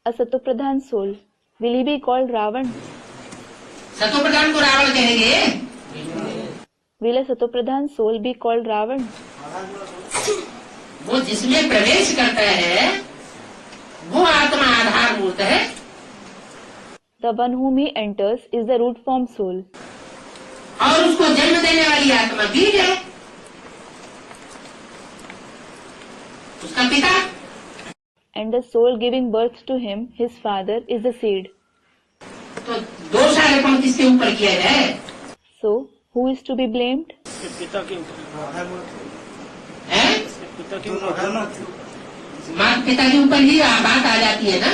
A Satopradhan soul. Will he be called Ravan? सतो प्रधान को रावण कहेंगे। Will a Satopradhan soul be called Ravan? वो जिसमें प्रवेश करता है वो आत्मा आधारभूत है। The one whom he enters is the root form soul. और उसको जन्म देने वाली आत्मा बीज है, उसका पिता। And the soul giving birth to him, his father, is the seed. तो दोषारोपण किसके ऊपर किया जाए? So, who is to be blamed? पिता के ऊपर, है? पिता के ऊपर, माता पिता के ऊपर ही बात आ जाती है ना।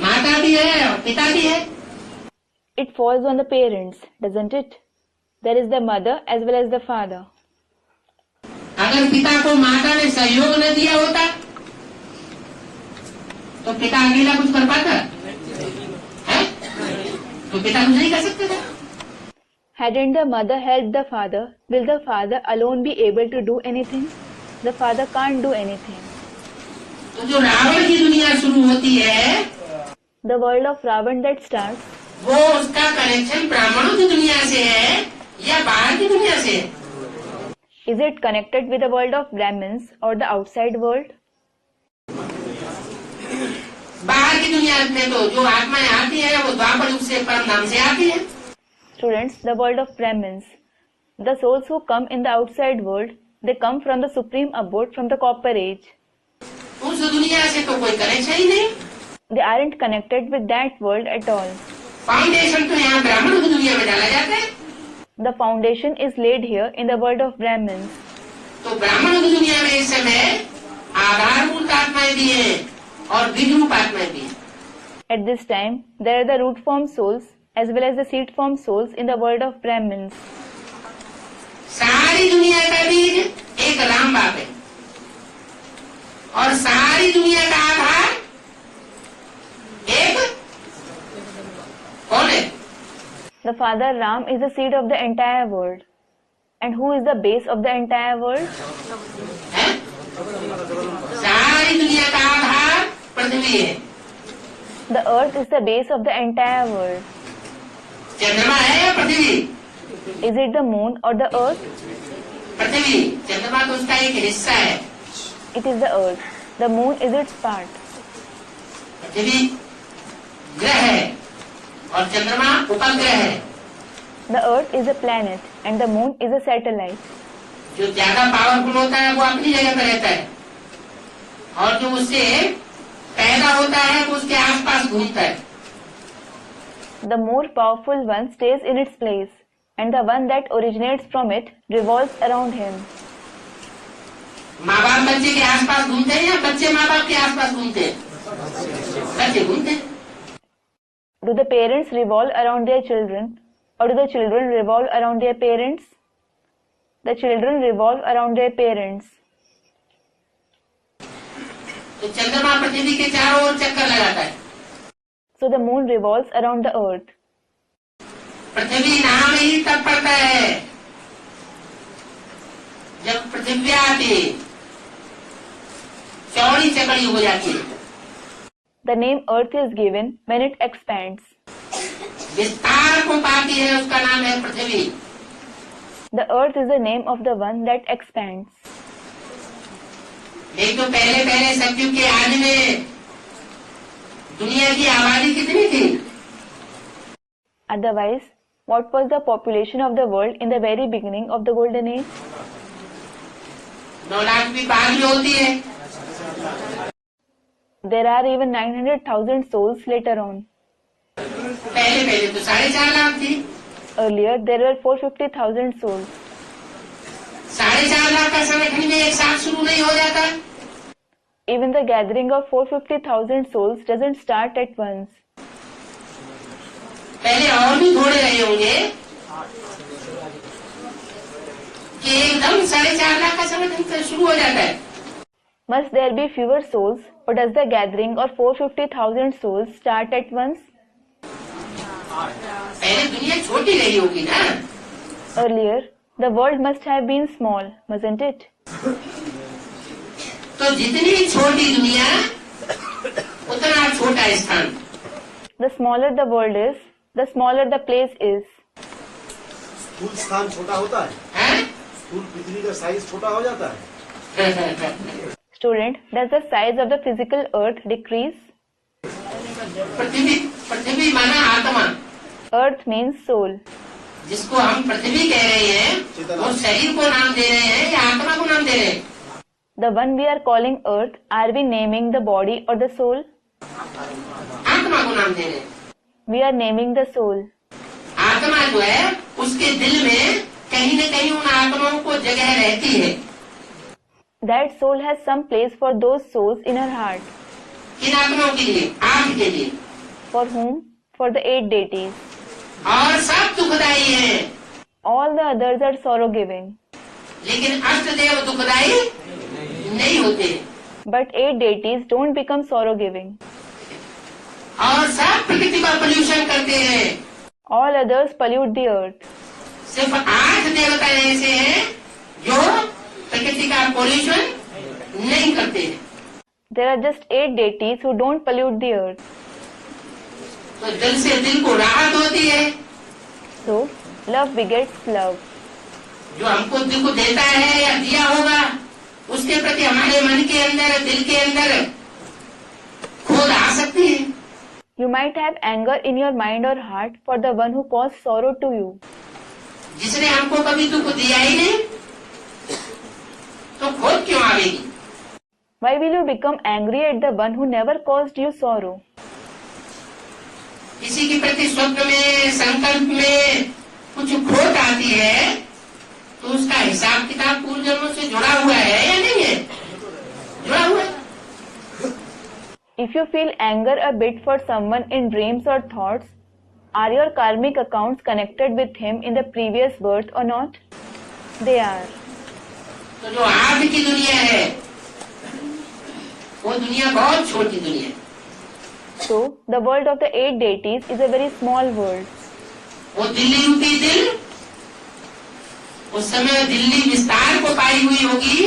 माता भी है और पिता भी है। It falls on the parents, doesn't it? There is the mother as well as the father. अगर पिता को माता ने सहयोग न दिया होता तो पिता अकेला कुछ कर पाता है? तो पिता कुछ नहीं कर सकते थे। Hadn't the mother helped the father, will the father alone be able to do anything? The father can't do anything. तो जो रावण की दुनिया शुरू होती है, The world of Ravan that starts, वो उसका कनेक्शन ब्राह्मणों की दुनिया से है या बाहर की दुनिया से है? is it connected with the world of Brahmins or the outside world? बाहर की दुनिया में तो जो आत्माएं आती है वो द्वापर युग से परम धाम से आती है। Students, the world of Brahmins. The souls who come in the outside world, they come from the supreme abode from the Copper Age. उस दुनिया से तो कोई कनेक्शन ही नहीं। They aren't connected with that world at all. Foundation तो यहाँ ब्राह्मणों की दुनिया में डाला जाता है। The foundation is laid here in the world of Brahmins. तो ब्राह्मणों की दुनिया में इस समय आधारभूत आत्माएं भी हैं और बीजरूप आत्माएं भी हैं। At this time, there are the root form souls as well as the seed form souls in the world of Brahmins. सारी दुनिया का बीज एक राम बाप है और सारी दुनिया का आधार एक कौन है? The father Ram is the seed of the entire world. And who is the base of the entire world? है? सारी दुनिया का आधार पृथ्वी है। The earth is the base of the entire world. चंद्रमा है या पृथ्वी? Is it the moon or the earth? पृथ्वी। चंद्रमा तो उसका एक हिस्सा है। It is the earth. The moon is its part. पृथ्वी ग्रह है और चंद्रमा उपग्रह है। The earth is a planet and the moon is a satellite. जो ज्यादा पावरफुल होता है वो अपनी जगह पर रहता है और जो उससे पैदा होता है वो उसके आसपास घूमता है। The more powerful one stays in its place, and the one that originates from it revolves around him. माँ बाप बच्चे के आसपास घूमते हैं या बच्चे माँ बाप के आसपास घूमते हैं? बच्चे घूमते हैं। Do the parents revolve around their children, or do the children revolve around their parents? The children revolve around their parents. तो चंद्रमा पृथ्वी के चारों ओर चक्कर लगाता है। So the moon revolves around the earth. पृथ्वी नाम ही तब पड़ता है जब पृथ्व्या पे चौड़ी चकड़ी हो जाती है। The name earth is given when it expands. विस्तार को पाती है, उसका नाम है पृथ्वी। The earth is the name of the one that expands. नहीं तो पहले सतयुग के आदि में दुनिया की आबादी कितनी थी? Otherwise, what was the population of the world in the very beginning of the golden age? 9 lakh भी पार भी होती है। There are even 900,000 souls later on. पहले तो 4.5 लाख थी। Earlier, there were 450,000 souls. 4.5 lakh का संगठन में एक साथ शुरू नहीं हो जाता। Even the gathering of 450,000 souls doesn't start at once. पहले और भी थोड़े रहे होंगे कि एकदम 4.5 लाख का संगठन शुरू हो जाता है। Must there be fewer souls, or does the gathering of 450,000 souls start at once? पहले दुनिया छोटी रही होगी ना। Earlier, the world must have been small, mustn't it? तो जितनी छोटी दुनिया उतना छोटा स्थान। The smaller the world is, the smaller the place is. स्थूल स्थान छोटा होता है, स्थूल पृथ्वी का साइज छोटा हो जाता है। Student, does the size of the physical earth decrease? पृथ्वी माना आत्मा। Earth means soul. जिसको हम पृथ्वी कह रहे हैं वो शरीर को नाम दे रहे हैं या आत्मा को नाम दे रहे हैं? The one we are calling earth, are we naming the body or the soul? आत्मा को नाम दे रहे हैं। We are naming the soul. आत्मा जो है उसके दिल में कहीं न कहीं उन आत्माओं को जगह रहती है। That soul has some place for those souls in her heart. किन आत्माओं के लिए? आठ के लिए। For whom? For the 8 deities. और सब दुखदायी हैं। All the others are sorrow-giving. लेकिन अष्टदेव दुखदायी नहीं होते। But 8 deities don't become sorrow-giving. और सब प्रकृति का पोल्यूशन करते हैं। All others pollute the earth. सिर्फ 8 देवता ऐसे हैं जो प्रकृति का पोल्यूशन नहीं करते हैं। There are just 8 deities who don't pollute the earth. तो दिल से दिल को राहत होती है। So, love begets love. जो हमको दिल को देता है या दिया होगा उसके प्रति हमारे मन के अंदर, दिल के अंदर क्रोध आ सकती है। You might have anger in your mind or heart for the one who caused sorrow to you. जिसने हमको कभी दुख दिया ही नहीं तो क्रोध क्यों आवेगी? Why will you become angry at the one who never caused you sorrow? किसी के प्रति स्वप्न में, संकल्प में कुछ खोट आती है तो उसका हिसाब किताब पूर्व जन्मों से जुड़ा हुआ है या नहीं है? जुड़ा हुआ है। If you feel anger a bit for someone in dreams or thoughts, are your karmic accounts connected with him in the previous birth or not? They are. तो जो आज की दुनिया है वो दुनिया बहुत छोटी दुनिया है। So, the world of the 8 deities is a very small world. वो दिल्ली रूपी दिल उस समय दिल्ली विस्तार को पाई हुई होगी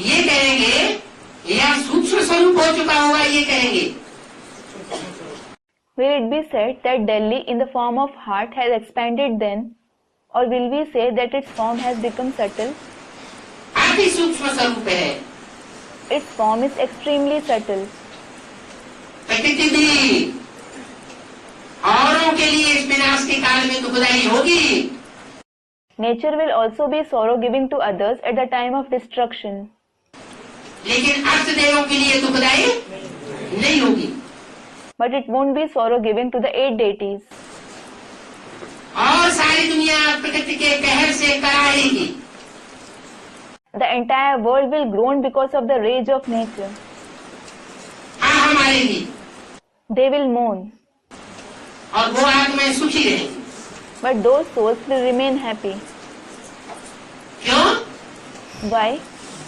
ये कहेंगे या सूक्ष्म स्वरूप हो चुका होगा ये कहेंगे? Will it be said that Delhi in the form of heart has expanded then, or will we say that its form has become subtle? अति सूक्ष्म स्वरूप है। Its form is extremely subtle. प्रकृति भी औरों के लिए इस विनाश के काल में दुखदायी होगी। Nature will also be sorrow-giving to others at the time of destruction. लेकिन अष्टदेवों के लिए दुखदायी नहीं होगी। But it won't be sorrow-giving to the 8 deities. प्रकृति के कहर से कराएगी। The entire world will groan because of the rage of nature. हाँ मारेगी। They will mourn. और वो आत्माएं सुखी रहेंगी। But those souls will remain happy. क्यों? Why?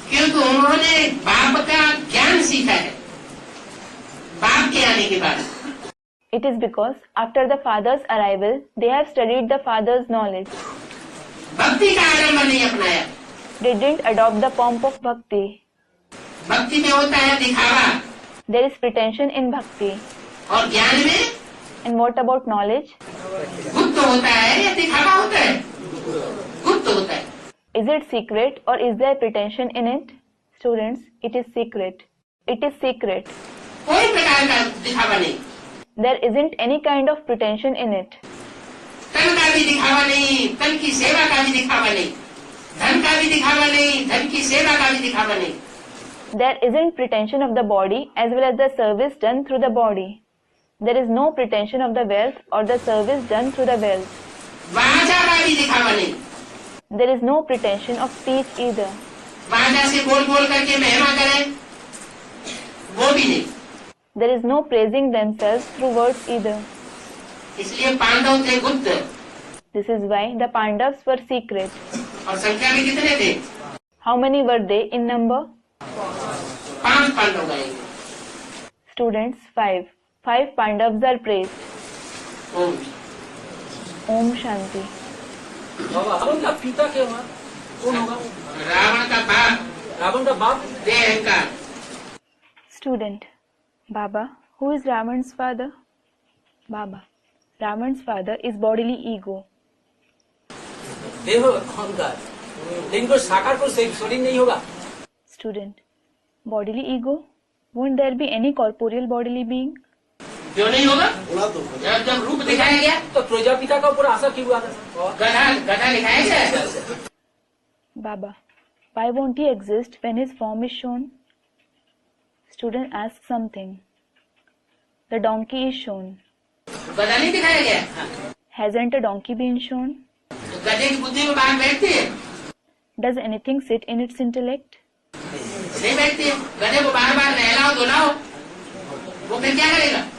क्योंकि उन्होंने बाप का ज्ञान सीखा है बाप के आने के बाद। It is because after the father's arrival, they have studied the father's knowledge. भक्ति का आडंबर नहीं अपनाया। They didn't adopt the pomp of bhakti. भक्ति में होता है दिखावा। There is pretension in bhakti. और ज्ञान में? And what about knowledge? गुप्त होता है या दिखावा होता है? गुप्त होता है। Is it secret or is there pretension in it? Students, it is secret. It is secret. कोई प्रकार का दिखावा नहीं। There isn't any kind of pretension in it. तन का भी दिखावा नहीं, तन की सेवा का भी दिखावा नहीं, धन का भी दिखावा नहीं, धन की सेवा का भी दिखावा नहीं। There isn't pretension of the body as well as the service done through the body. There is no pretension of the wealth or the service done through the wealth. वाचा का भी दिखावा नहीं। There is no pretension of speech either. वाचा से बोल बोल करके महिमा करें, वो भी नहीं। There is no praising themselves through words either. इसलिए पांडव थे गुप्त। This is why the Pandavas were secret. और संख्या में कितने थे? How many were they in number? 5 Pandav गए। Students, 5. 5 Pandavas are praised. Om Om Shanti. Ravan का पिता क्या हुआ? कौन होगा? रावण का बाप। रावण का बाप? देह अहंकार। Student, Baba, who is Ravan's father? Baba, Ravan's father is bodily ego. देह अहंकार, लेकिन कोई साकार को शरीर नहीं होगा। Student, bodily ego? Won't there be any corporeal bodily being? क्यों नहीं होगा? जब रूप दिखाया गया तो प्रजापिता का ऊपर आशा क्यों हुआ था? गधा दिखाया गया। Baba, why won't he exist when his form is shown? Student asks something. The donkey is shown. गधा नहीं दिखाया गया। Hasn't a donkey been shown? गधे की बुद्धि में बात बैठती है? Does anything sit in its intellect? नहीं बैठती है। गधे को बार बार नहलाओ धुलाओ, वो फिर क्या करेगा?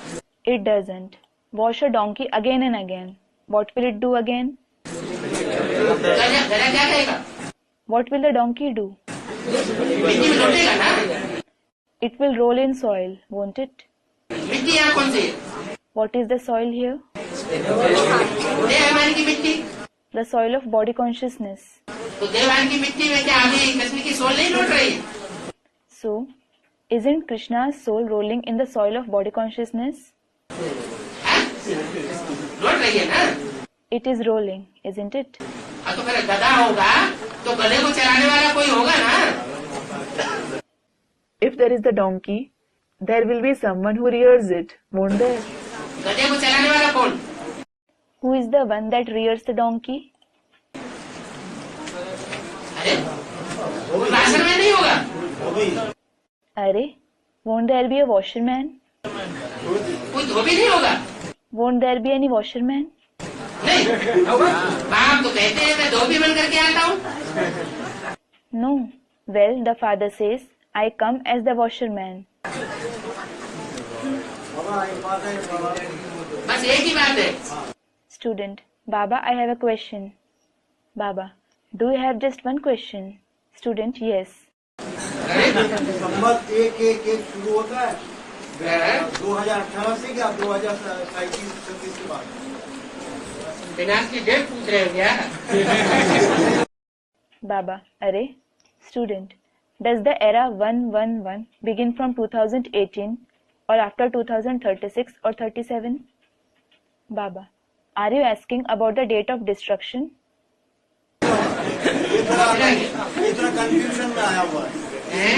It doesn't. Wash a donkey again and again. What will it do again? गधा क्या करेगा? What will the donkey do? मिट्टी में लौटेगा ना। It will roll in soil, won't it? मिट्टी यहाँ कौन सी है? What is the soil here? देहवान की मिट्टी। The soil of body consciousness. तो देहवान की मिट्टी में क्या अभी कृष्ण की सोल नहीं लौट रही? So, isn't Krishna's soul rolling in the soil of body consciousness? लौट रही है ना? It is rolling, isn't it? तो फिर गधा होगा तो गधे को चलाने वाला कोई होगा ना? If there is the donkey, there will be someone who rears it, won't there? गधे को चलाने वाला कौन? Who is the one that rears the donkey? अरे वो राशन में नहीं होगा। Arey, won't there be a washerman? कोई धोबी नहीं होगा। Won't there be any washerman? नहीं बाप तो कहते हैं मैं धोबी बन करके आता हूँ। No. Well, the father says, I come as the washerman. बस एक ही बात है। Student, Baba, I have a question. Baba, do you have just one question? Student, yes. संबत 1-1-1 शुरू होता है 2018 से क्या 2037 के बाद? विनाश की डेट पूछ रहे हो क्या? Baba, array. Student, does the era 111 begin from 2018 or after 2036 or 37? Baba, are you asking about the date of destruction? इतना कंफ्यूजन में आया हुआ है।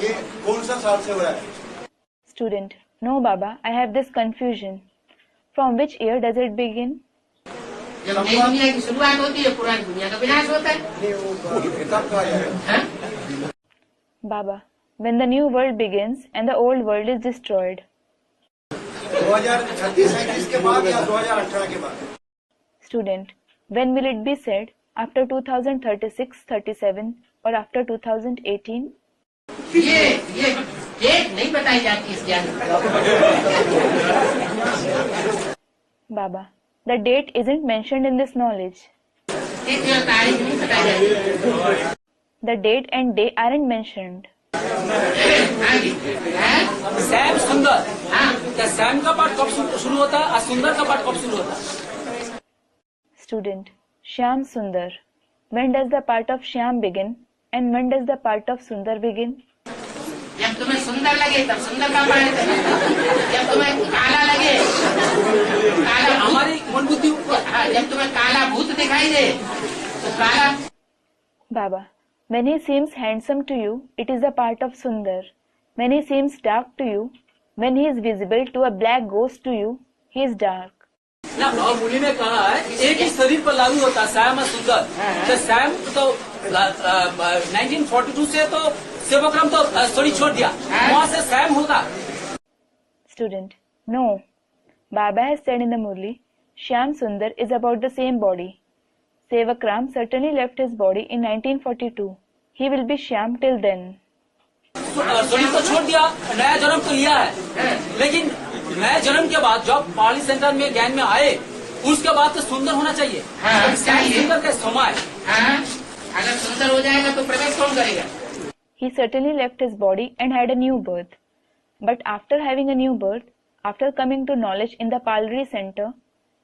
ये कौन सा साल से हो रहा है? Student, no Baba, I have this confusion. From which year does it begin? जब नई दुनिया की शुरुआत होती है पुरानी दुनिया का विनाश होता है। कब का है? Baba, when the new world begins and the old world is destroyed. 2036 के बाद या 2018 के बाद? Student, When will it be said? After 2036, 37 or after 2018? ये डेट नहीं बताई जाती इस ज्ञान में। Baba, the date isn't mentioned in this knowledge. तिथि और तारीख नहीं बताई जाती। The date and day aren't mentioned. Sam सुंदर, हाँ, क्या सैम का पाठ कब शुरू होता है और सुंदर का पाठ कब शुरू होता है? Student, Shyam Sundar. When does the part of Shyam begin and when does the part of Sundar begin? जब तुम्हें सुंदर लगे तब सुंदर का पाठ करें, जब तुम्हें काला लगे काला हमारी मन बुद्धि हाँ, जब तुम्हें काला भूत दिखाई दे तो काला। Baba, when he seems handsome to you, it is the part of Sundar. When he seems dark to you, when he is visible to a black ghost to you, he is dark. ना भाव मुनि ने कहा है एक ही शरीर पर लागू होता है सैम और सुंदर। तो सैम तो 1942 से तो सेवाक्रम तो स्टडी छोड़ दिया, वहाँ से सैम होगा। Student, no. Baba has said in the Murli, Shyam Sundar is about the same body. Sevakram certainly left his body in 1942. He will be Shyam till then. शरीर तो छोड़ दिया, नया जन्म तो लिया है, लेकिन नए जन्म के बाद जब पाली सेंटर में ज्ञान में आए उसके बाद तो सुंदर होना चाहिए। हाँ, चाहिए। सुंदर का समय हाँ, अगर सुंदर हो जाएगा तो प्रवेश कौन करेगा? He certainly left his body and had a new birth. But after having a new birth, after coming to knowledge in the Palri center,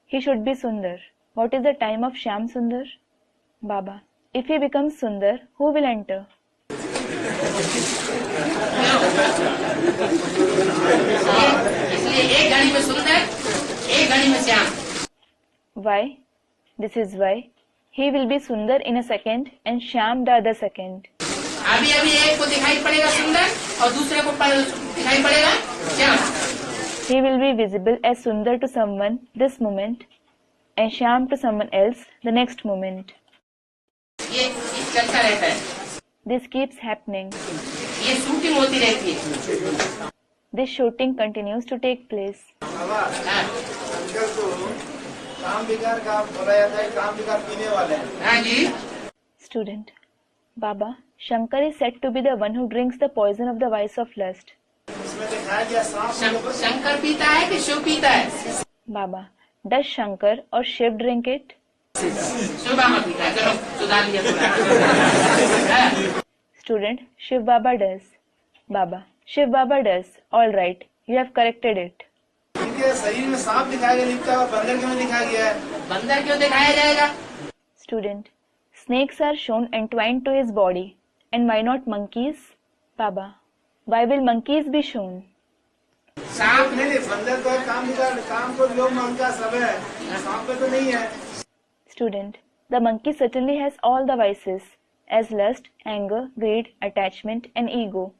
he should be Sundar. What is the time of Shyam Sundar? Baba, if he becomes Sundar, who will enter? इसलिए एक घड़ी में सुंदर, एक घड़ी में Shyam. Why? This is why. He will be Sundar in a second and Shyam the other second. अभी अभी एक को दिखाई पड़ेगा सुंदर और दूसरे को दिखाई पड़ेगा Shyam. He will be visible as Sundar to someone this moment and Shyam to someone else the next moment. ये चलता रहता है, This keeps happening. ये शूटिंग होती रहती है। This shooting continues to take place. हाँ, अंकल को काम बिगाड़ का बोला जाता है, काम बिगाड़ पीने वाले हैं। हाँ जी। Student, Baba, Shankar is said to be the one who drinks the poison of the vice of lust. इसमें दिखाया गया सांप शंकर पीता है कि शिव पीता है? Baba, does Shankar or Shiv drink it? Shiv बाबा पीता है। चलो सुधार लिया थोड़ा। हाँ, Student, Shiv Baba does. Baba, Shiv Baba does. All right, you have corrected it. इनके शरीर में सांप दिखाया गया, लिखता है, बंदर क्यों दिखाया गया है? बंदर क्यों दिखाया जाएगा? Student, snakes are shown entwined to his body. And why not monkeys? Baba, why will monkeys be shown? सांप नहीं, बंदर तो काम बिगाड़, काम को लोग मांगता सब है, सांप पे तो नहीं है। Student, the monkey certainly has all the vices, as lust, anger, greed, attachment, and ego.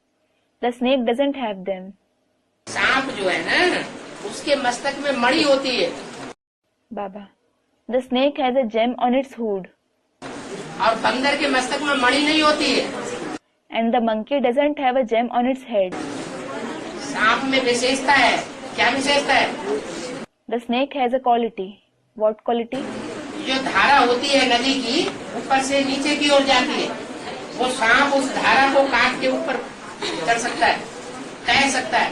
The snake doesn't have them. सांप जो है ना, उसके मस्तक में मणि होती है Baba, the snake has a gem on its hood, और बंदर के मस्तक में मणि नहीं होती है। and the monkey doesn't have a gem on its head. सांप में विशेषता है, क्या विशेषता है? The snake has a quality. What quality? जो धारा होती है नदी की, ऊपर से नीचे की ओर जाती है, वो सांप उस धारा को काट के ऊपर चढ़ सकता है, तैर सकता है।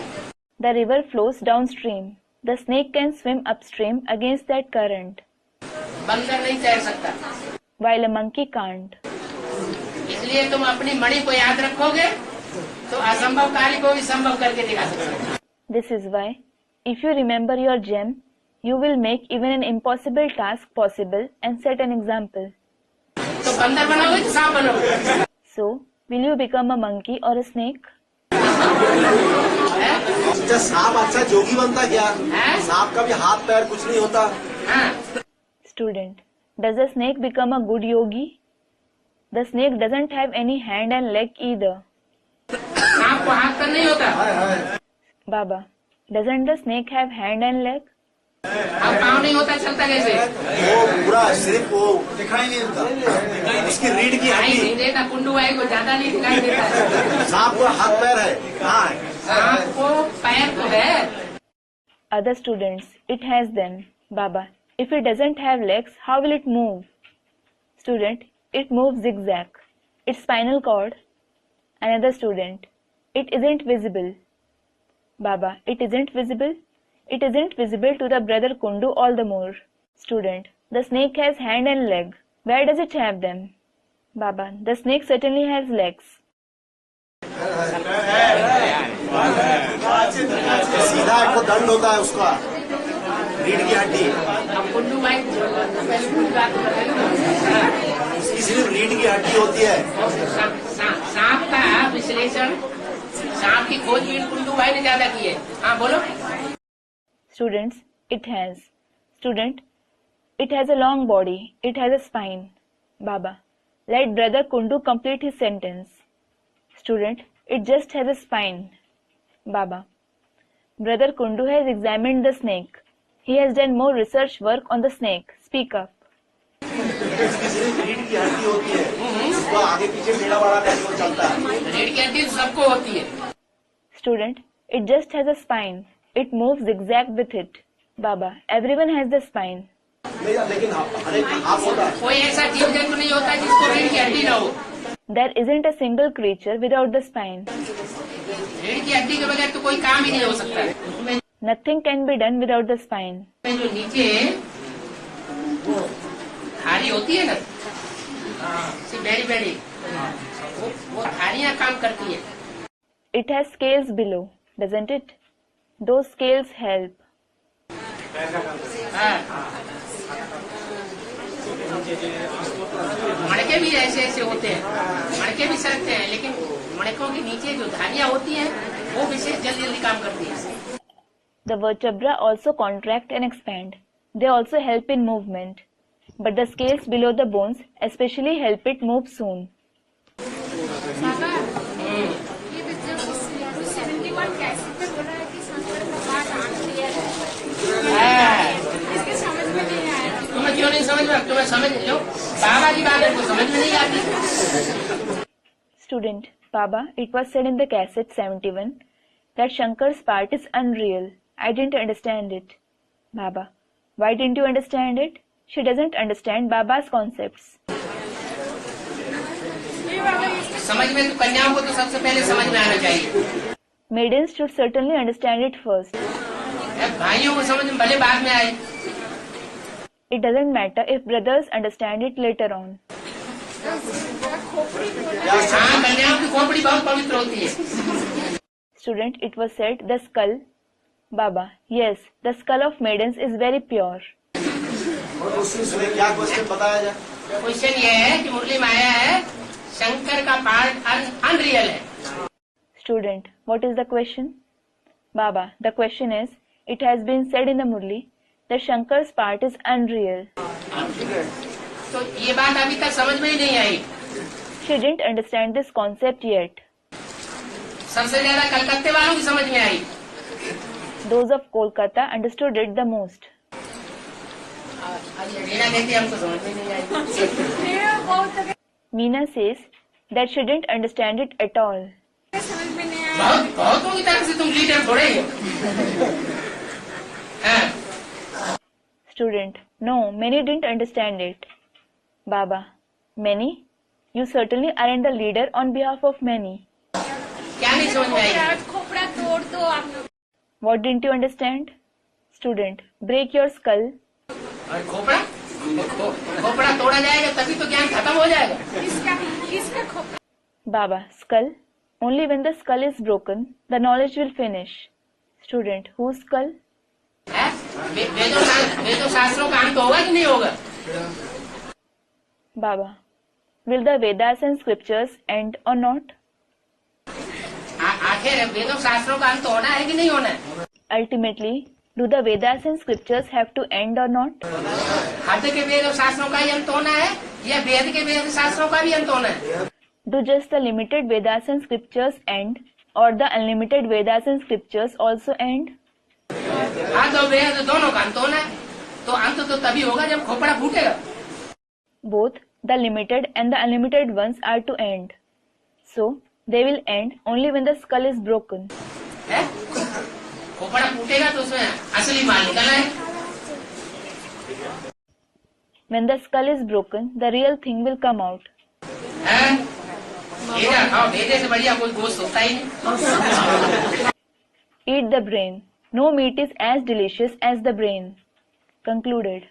The river flows downstream. The snake can swim upstream against that current, बंदर नहीं तैर सकता। while a monkey can't. इसलिए तुम अपनी मणि को याद रखोगे तो असंभव कार्य को भी संभव करके दिखा सकते हो। This is why, if you remember your gem, you will make even an impossible task possible and set an example. तो बंदर बनोगे तो सांप बनोगे। So, will you become a monkey or a snake? अच्छा, सांप अच्छा जोगी बनता क्या? हैं? सांप का भी हाथ पैर कुछ नहीं होता। हाँ, Student, does a snake become a good yogi? The snake doesn't have any hand and leg either. सांप को हाथ पैर नहीं होता। Baba, doesn't the snake have hand and leg? अब पाँव नहीं होता, चलता कैसे? वो पूरा सिर्फ वो दिखाई नहीं देता, उसकी रीढ़ की दिखाई हड्डी। नहीं देता, कुंडू आई को ज्यादा नहीं दिखाई देता है। सांप को हाथ पैर है, कहाँ है? सांप को पैर तो है। Other students, it has them. Baba, If it doesn't have legs, how will it move? Student, it moves zigzag. Its spinal cord. Another student, it isn't visible. Baba, it isn't visible? It isn't visible to the brother Kundu all the more. Student, the snake has hand and leg. Where does it have them? Baba, the snake certainly has legs. सीधा एक तो दंड होता है उसका, रीढ़ की हड्डी, कुंडू भाई पहले पूरी बात कर रहे हैं। उसकी सिर्फ रीढ़ की हड्डी होती है। सांप का विश्लेषण, सांप की खोजबीन कुंडू भाई ने ज्यादा की है। हाँ बोलो। Students, it has. Student, it has a long body. It has a spine. Baba, let brother Kundu complete his sentence. Student, it just has a spine. Baba, brother Kundu has examined the snake. He has done more research work on the snake. Speak up. उसकी सिर्फ रीढ़ की हड्डी होती है, उसको आगे पीछे टेढ़ा बाड़ा करके वो चलता है। रीढ़ की हड्डी सबको होती है। Student, it just has a spine. It moves zigzag with it. Baba, everyone has the spine. लेकिन हर एक हाथ होता है। कोई ऐसा जीव जंतु नहीं होता जिसको रीढ़ की हड्डी ना हो। There isn't a single creature without the spine. रीढ़ की हड्डी के बगैर तो कोई काम ही नहीं हो सकता। Nothing can be done without the spine. जो नीचे वो थारी होती है ना, बेड़ी बेड़ी, वो थारियां काम करती है। It has scales below, doesn't it? Those scales help. मणके भी ऐसे ऐसे होते हैं, मणके भी सरकते हैं, लेकिन मणकों के नीचे जो धारियां होती हैं वो विशेष जल्दी जल्दी काम करती हैं। The vertebra also contract and expand. They also help in movement. But the scales below the bones especially help it move soon. बाबा, ये जो 71 कैसेट पे बोला है कि संस्कृत का पाठ आंध्रियल है, इसके समझ में नहीं आया। तुम्हें क्यों नहीं समझ में? तुम्हें समझ लो, बाबा की बात है तो समझ में नहीं आती। Student, Baba, it was said in the cassette 71 that Shankar's part is unreal. I didn't understand it. Baba, why didn't you understand it? She doesn't understand Baba's concepts. समझ में तो कन्याओं को तो सबसे पहले समझ में आना चाहिए। Maidens should certainly understand it first. भाइयों को समझ में भले बाद में आए। It doesn't matter if brothers understand it later on. हाँ, कन्याओं की खोपड़ी बहुत पवित्र होती है। Student, it was said the skull. Baba, yes, the skull of maidens is very pure. और उसमें क्या क्वेश्चन बताया जाए? क्वेश्चन ये है कि मुरली में आया है शंकर का पार्ट अनरियल है। Student, what is the question? Baba, the question is, it has been said in the Murli that Shankar's part is unreal. तो ये बात अभी तक समझ में ही नहीं आई। She didn't understand this concept yet. सबसे ज्यादा कलकत्ते वालों की समझ में आई। Those of Kolkata understood it the most. Meena कहती है हमको समझ में नहीं आई। Meena says that she didn't understand it at all. समझ में नहीं आया। बहुतों की तरफ से तुम लीडर थोड़े ही हो। Student, no, many didn't understand it. Baba, many? You certainly aren't the leader on behalf of many. क्या नहीं समझ में आई? खोपड़ा तोड़ दो आप। What didn't you understand? Student, break your skull. और खोपड़ा खोपड़ा तोड़ा जाएगा तभी तो ज्ञान खत्म हो जाएगा। किसका खोपड़ा? Baba, skull? Only when the skull is broken, the knowledge will finish. Student, whose skull? वेदों शास्त्रों का अंत होगा कि नहीं होगा? Baba, will the Vedas and scriptures end or not? आखिर वेदों शास्त्रों का अंत होना है कि नहीं होना है? Ultimately, do the Vedas and scriptures have to end or not? हद के वेद और शास्त्रों का ही अंत होना है या वेद के वेद शास्त्रों का भी अंत होना है? Do just the limited Vedas and scriptures end, or the unlimited Vedas and scriptures also end? हाँ, तो वेद दोनों का अंत होना है, तो अंत तो तभी होगा जब खोपड़ा फूटेगा। Both the limited and the unlimited ones are to end. So, they will end only when the skull is broken. है? खोपड़ा फूटेगा तो उसमें असली माल निकलना है। When the skull is broken, the real thing will come out. भेजा खाओ, भेजे से बढ़िया कोई गोश्त होता ही नहीं। Eat the brain. No meat is as delicious as the brain. Concluded.